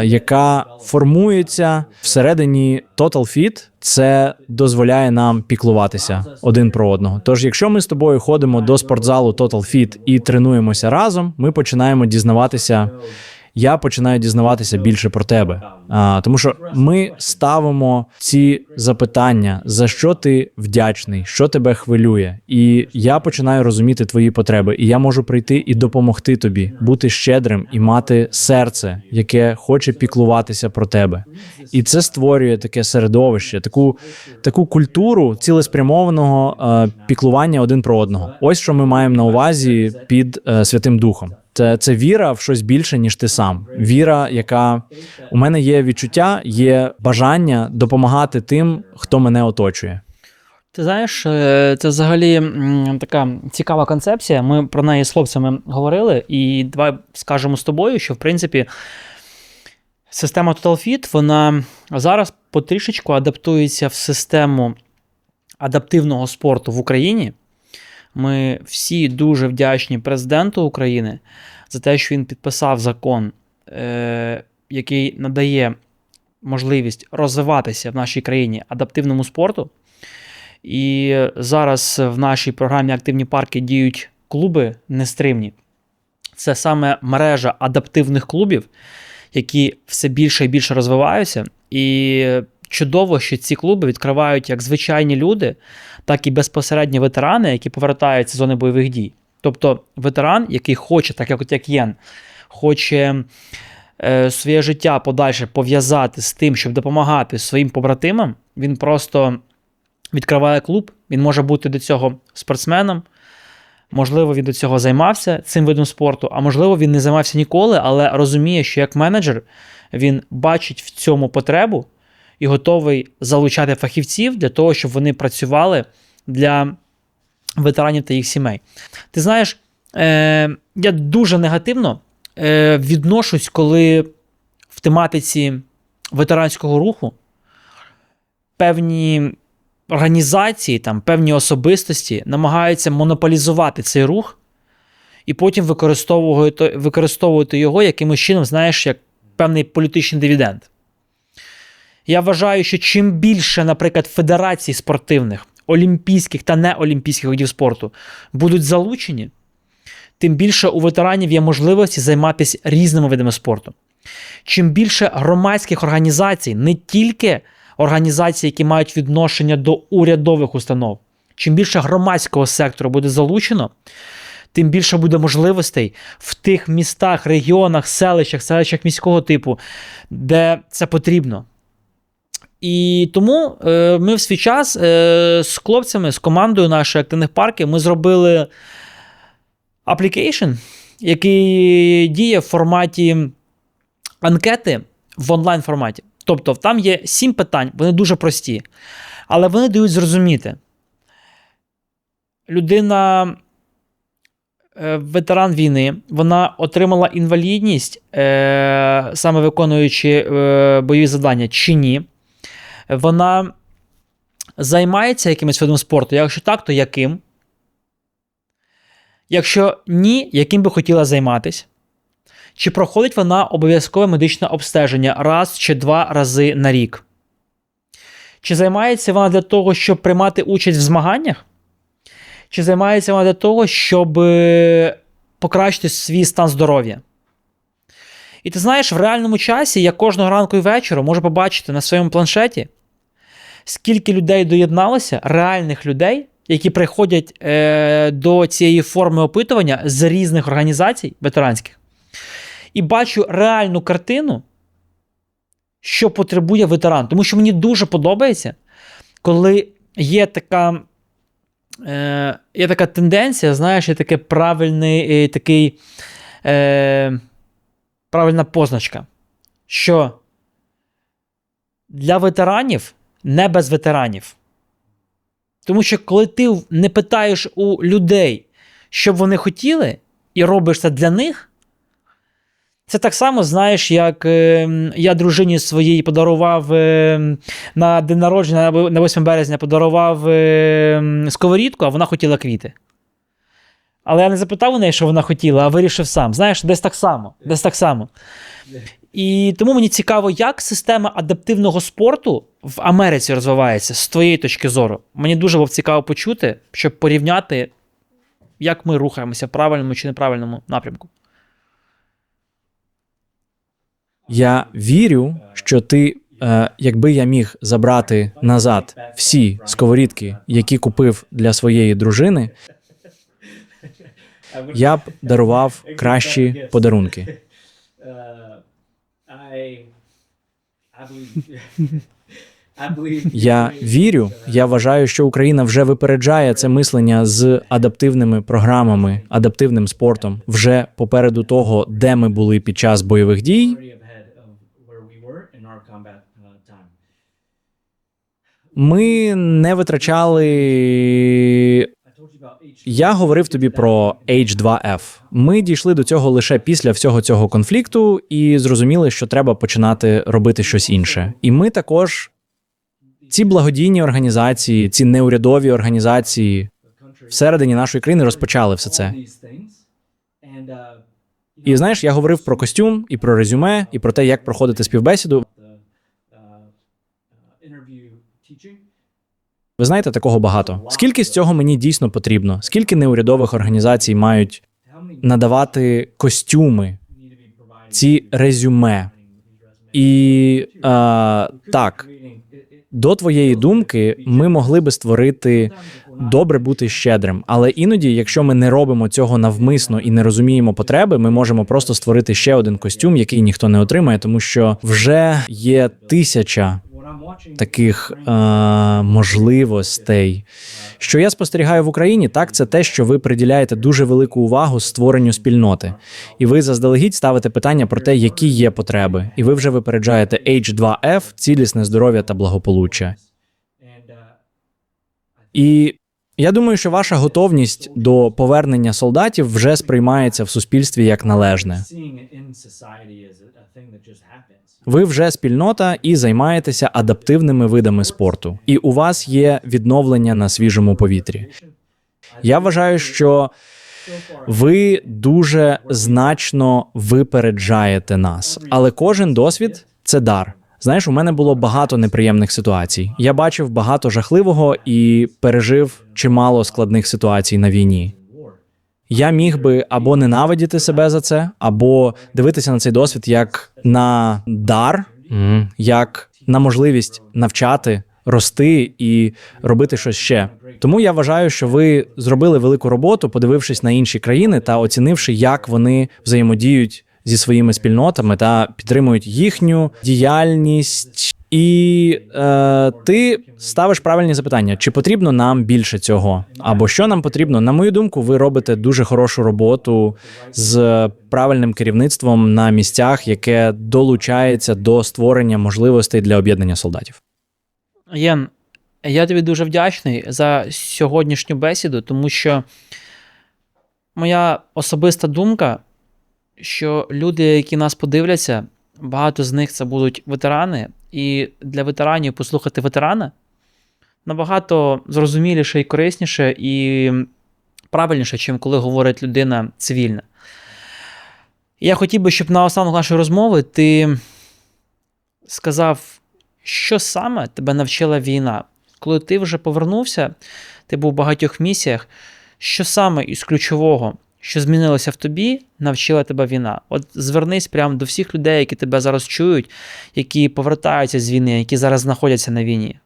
яка формується всередині Total Fit. Це дозволяє нам піклуватися один про одного. Тож, якщо ми з тобою ходимо до спортзалу Total Fit і тренуємося разом, ми починаємо дізнаватися, я починаю дізнаватися більше про тебе. Тому що ми ставимо ці запитання, за що ти вдячний, що тебе хвилює. І я починаю розуміти твої потреби. І я можу прийти і допомогти тобі, бути щедрим і мати серце, яке хоче піклуватися про тебе. І це створює таке середовище, таку культуру цілеспрямованого піклування один про одного. Ось що ми маємо на увазі під Святим Духом. Це віра в щось більше, ніж ти сам. Віра, яка... У мене є відчуття, є бажання допомагати тим, хто мене оточує. Ти знаєш, це взагалі така цікава концепція. Ми про неї з хлопцями говорили, і давай скажемо з тобою, що в принципі система TotalFit, вона зараз потрішечку адаптується в систему адаптивного спорту в Україні. Ми всі дуже вдячні президенту України за те, що він підписав закон, який надає можливість розвиватися в нашій країні адаптивному спорту. І зараз в нашій програмі «Активні парки» діють клуби нестримні. Це саме мережа адаптивних клубів, які все більше і більше розвиваються. І чудово, що ці клуби відкривають як звичайні люди, так і безпосередньо ветерани, які повертаються з зони бойових дій. Тобто ветеран, який хоче, так як Єн, хоче своє життя подальше пов'язати з тим, щоб допомагати своїм побратимам, він просто відкриває клуб, він може бути до цього спортсменом, можливо, він до цього займався цим видом спорту, а можливо, він не займався ніколи, але розуміє, що як менеджер він бачить в цьому потребу і готовий залучати фахівців для того, щоб вони працювали для ветеранів та їх сімей. Ти знаєш, я дуже негативно відношусь, коли в тематиці ветеранського руху певні організації, там, певні особистості намагаються монополізувати цей рух і потім використовувати його якимось чином, знаєш, як певний політичний дивіденд. Я вважаю, що чим більше, наприклад, федерацій спортивних, олімпійських та неолімпійських видів спорту будуть залучені, тим більше у ветеранів є можливості займатися різними видами спорту. Чим більше громадських організацій, не тільки організацій, які мають відношення до урядових установ, чим більше громадського сектору буде залучено, тим більше буде можливостей в тих містах, регіонах, селищах міського типу, де це потрібно. І тому ми в свій час з хлопцями, з командою нашої активних парків, ми зробили application, який діє в форматі анкети в онлайн форматі. Тобто там є 7 питань, вони дуже прості, але вони дають зрозуміти. Людина, ветеран війни, вона отримала інвалідність, саме виконуючи бойові завдання, чи ні. Вона займається якимось видом спорту, якщо так, то яким? Якщо ні, яким би хотіла займатися? Чи проходить вона обов'язкове медичне обстеження раз чи 2 рази на рік? Чи займається вона для того, щоб приймати участь в змаганнях? Чи займається вона для того, щоб покращити свій стан здоров'я? І ти знаєш, в реальному часі я кожного ранку і вечора можу побачити на своєму планшеті, скільки людей доєдналося, реальних людей, які приходять до цієї форми опитування з різних організацій ветеранських. І бачу реальну картину, що потребує ветеран. Тому що мені дуже подобається, коли є така тенденція, знаєш, є таке правильна позначка, що для ветеранів не без ветеранів. Тому що коли ти не питаєш у людей, що б вони хотіли, і робиш це для них, це так само, знаєш, як я дружині своїй подарував на день народження, на 8 березня подарував сковорідку, а вона хотіла квіти. Але я не запитав у неї, що вона хотіла, а вирішив сам. Знаєш, десь так само. І тому мені цікаво, як система адаптивного спорту в Америці розвивається з твоєї точки зору. Мені дуже було цікаво почути, щоб порівняти, як ми рухаємося в правильному чи неправильному напрямку. Я вірю, що ти, якби я міг забрати назад всі сковорідки, які купив для своєї дружини, я б дарував кращі подарунки. Я вірю, я вважаю, що Україна вже випереджає це мислення з адаптивними програмами, адаптивним спортом, вже попереду того, де ми були під час бойових дій. Ми не витрачали. Я говорив тобі про H2F. Ми дійшли до цього лише після всього цього конфлікту і зрозуміли, що треба починати робити щось інше. І ми також, ці благодійні організації, ці неурядові організації всередині нашої країни розпочали все це. І знаєш, я говорив про костюм, і про резюме, і про те, як проходити співбесіду. Ви знаєте, такого багато. Скільки з цього мені дійсно потрібно? Скільки неурядових організацій мають надавати костюми, ці резюме? І так, до твоєї думки, ми могли би створити добре бути щедрим. Але іноді, якщо ми не робимо цього навмисно і не розуміємо потреби, ми можемо просто створити ще один костюм, який ніхто не отримає, тому що вже є 1000 таких можливостей. Що я спостерігаю в Україні, так, це те, що ви приділяєте дуже велику увагу створенню спільноти. І ви заздалегідь ставите питання про те, які є потреби. І ви вже випереджаєте H2F, цілісне здоров'я та благополуччя. І я думаю, що ваша готовність до повернення солдатів вже сприймається в суспільстві як належне. Ви вже спільнота і займаєтеся адаптивними видами спорту. І у вас є відновлення на свіжому повітрі. Я вважаю, що ви дуже значно випереджаєте нас. Але кожен досвід – це дар. Знаєш, у мене було багато неприємних ситуацій. Я бачив багато жахливого і пережив чимало складних ситуацій на війні. Я міг би або ненавидіти себе за це, або дивитися на цей досвід як на дар, як на можливість навчати, рости і робити щось ще. Тому я вважаю, що ви зробили велику роботу, подивившись на інші країни та оцінивши, як вони взаємодіють зі своїми спільнотами та підтримують їхню діяльність. І ти ставиш правильні запитання, чи потрібно нам більше цього, або що нам потрібно. На мою думку, ви робите дуже хорошу роботу з правильним керівництвом на місцях, яке долучається до створення можливостей для об'єднання солдатів. Єн, я тобі дуже вдячний за сьогоднішню бесіду, тому що моя особиста думка, що люди, які нас подивляться, багато з них це будуть ветерани, і для ветеранів послухати ветерана набагато зрозуміліше і корисніше, і правильніше, чим коли говорить людина цивільна. Я хотів би, щоб на останок нашої розмови ти сказав, що саме тебе навчила війна. Коли ти вже повернувся, ти був в багатьох місіях, що саме із ключового, що змінилося в тобі, навчила тебе війна? От звернись прямо до всіх людей, які тебе зараз чують, які повертаються з війни, які зараз знаходяться на війні.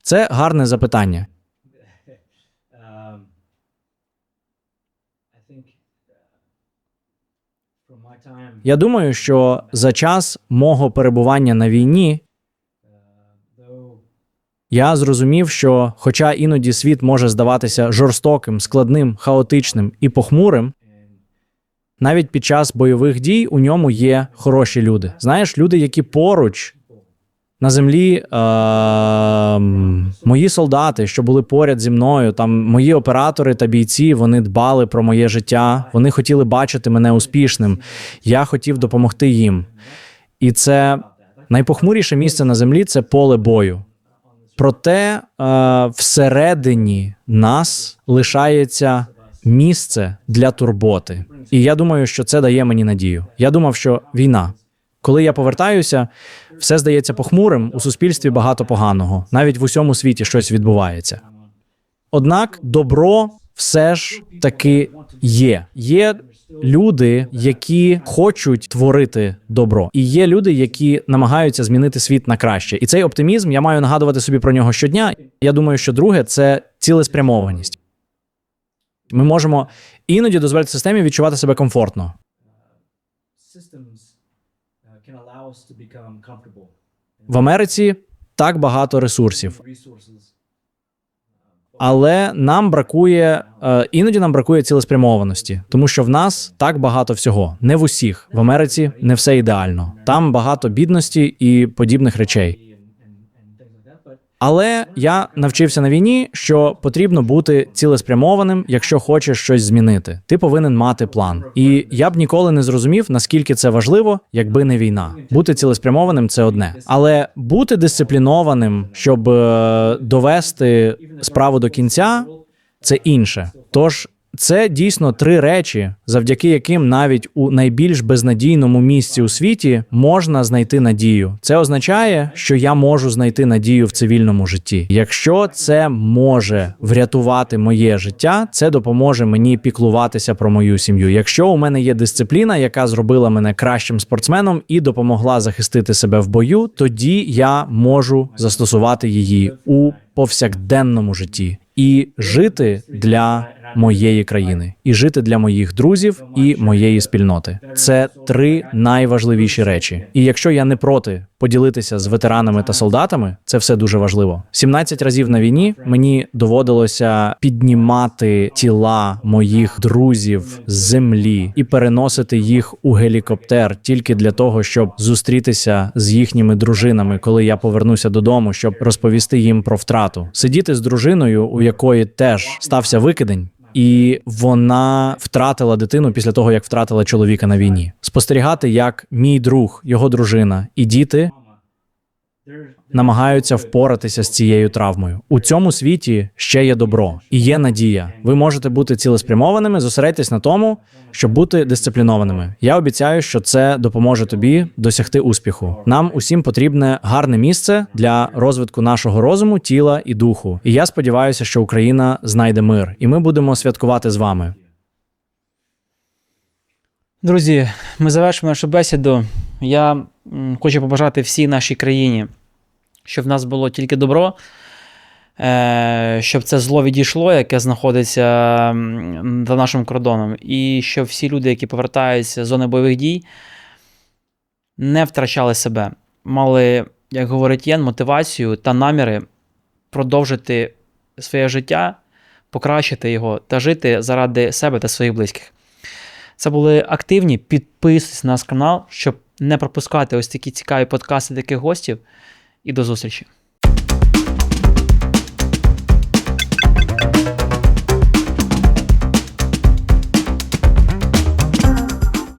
Це гарне запитання. Я думаю, що за час мого перебування на війні я зрозумів, що хоча іноді світ може здаватися жорстоким, складним, хаотичним і похмурим, навіть під час бойових дій у ньому є хороші люди. Знаєш, люди, які поруч на землі, мої солдати, що були поряд зі мною, там мої оператори та бійці, вони дбали про моє життя, вони хотіли бачити мене успішним, я хотів допомогти їм. І це найпохмуріше місце на землі – це поле бою. Проте всередині нас лишається місце для турботи. І я думаю, що це дає мені надію. Я думав, що війна. Коли я повертаюся, все здається похмурим, у суспільстві багато поганого. Навіть в усьому світі щось відбувається. Однак добро все ж таки є. Є люди, які хочуть творити добро. І є люди, які намагаються змінити світ на краще. І цей оптимізм, я маю нагадувати собі про нього щодня. Я думаю, що друге – це цілеспрямованість. Ми можемо іноді дозволити системі відчувати себе комфортно. В Америці так багато ресурсів. Але іноді нам бракує цілеспрямованості, тому що в нас так багато всього. Не в усіх. В Америці не все ідеально. Там багато бідності і подібних речей. Але я навчився на війні, що потрібно бути цілеспрямованим, якщо хочеш щось змінити. Ти повинен мати план. І я б ніколи не зрозумів, наскільки це важливо, якби не війна. Бути цілеспрямованим – це одне. Але бути дисциплінованим, щоб довести справу до кінця – це інше. Тож, це дійсно 3 речі, завдяки яким навіть у найбільш безнадійному місці у світі можна знайти надію. Це означає, що я можу знайти надію в цивільному житті. Якщо це може врятувати моє життя, це допоможе мені піклуватися про мою сім'ю. Якщо у мене є дисципліна, яка зробила мене кращим спортсменом і допомогла захистити себе в бою, тоді я можу застосувати її у повсякденному житті і жити для моєї країни, і жити для моїх друзів і моєї спільноти. Це 3 найважливіші речі. І якщо я не проти поділитися з ветеранами та солдатами, це все дуже важливо. 17 разів на війні мені доводилося піднімати тіла моїх друзів з землі і переносити їх у гелікоптер тільки для того, щоб зустрітися з їхніми дружинами, коли я повернуся додому, щоб розповісти їм про втрату. Сидіти з дружиною, у якої теж стався викидень, і вона втратила дитину після того, як втратила чоловіка на війні. Спостерігати, як мій друг, його дружина і діти намагаються впоратися з цією травмою. У цьому світі ще є добро і є надія. Ви можете бути цілеспрямованими, зосередьтесь на тому, щоб бути дисциплінованими. Я обіцяю, що це допоможе тобі досягти успіху. Нам усім потрібне гарне місце для розвитку нашого розуму, тіла і духу. І я сподіваюся, що Україна знайде мир, і ми будемо святкувати з вами. Друзі, ми завершимо нашу бесіду. Я хочу побажати всій нашій країні, щоб в нас було тільки добро, щоб це зло відійшло, яке знаходиться за нашим кордоном, і щоб всі люди, які повертаються з зони бойових дій, не втрачали себе. Мали, як говорить Єн, мотивацію та наміри продовжити своє життя, покращити його та жити заради себе та своїх близьких. Це були активні. Підписуйтесь на наш канал, щоб не пропускати ось такі цікаві подкасти таких гостів. І до зустрічі!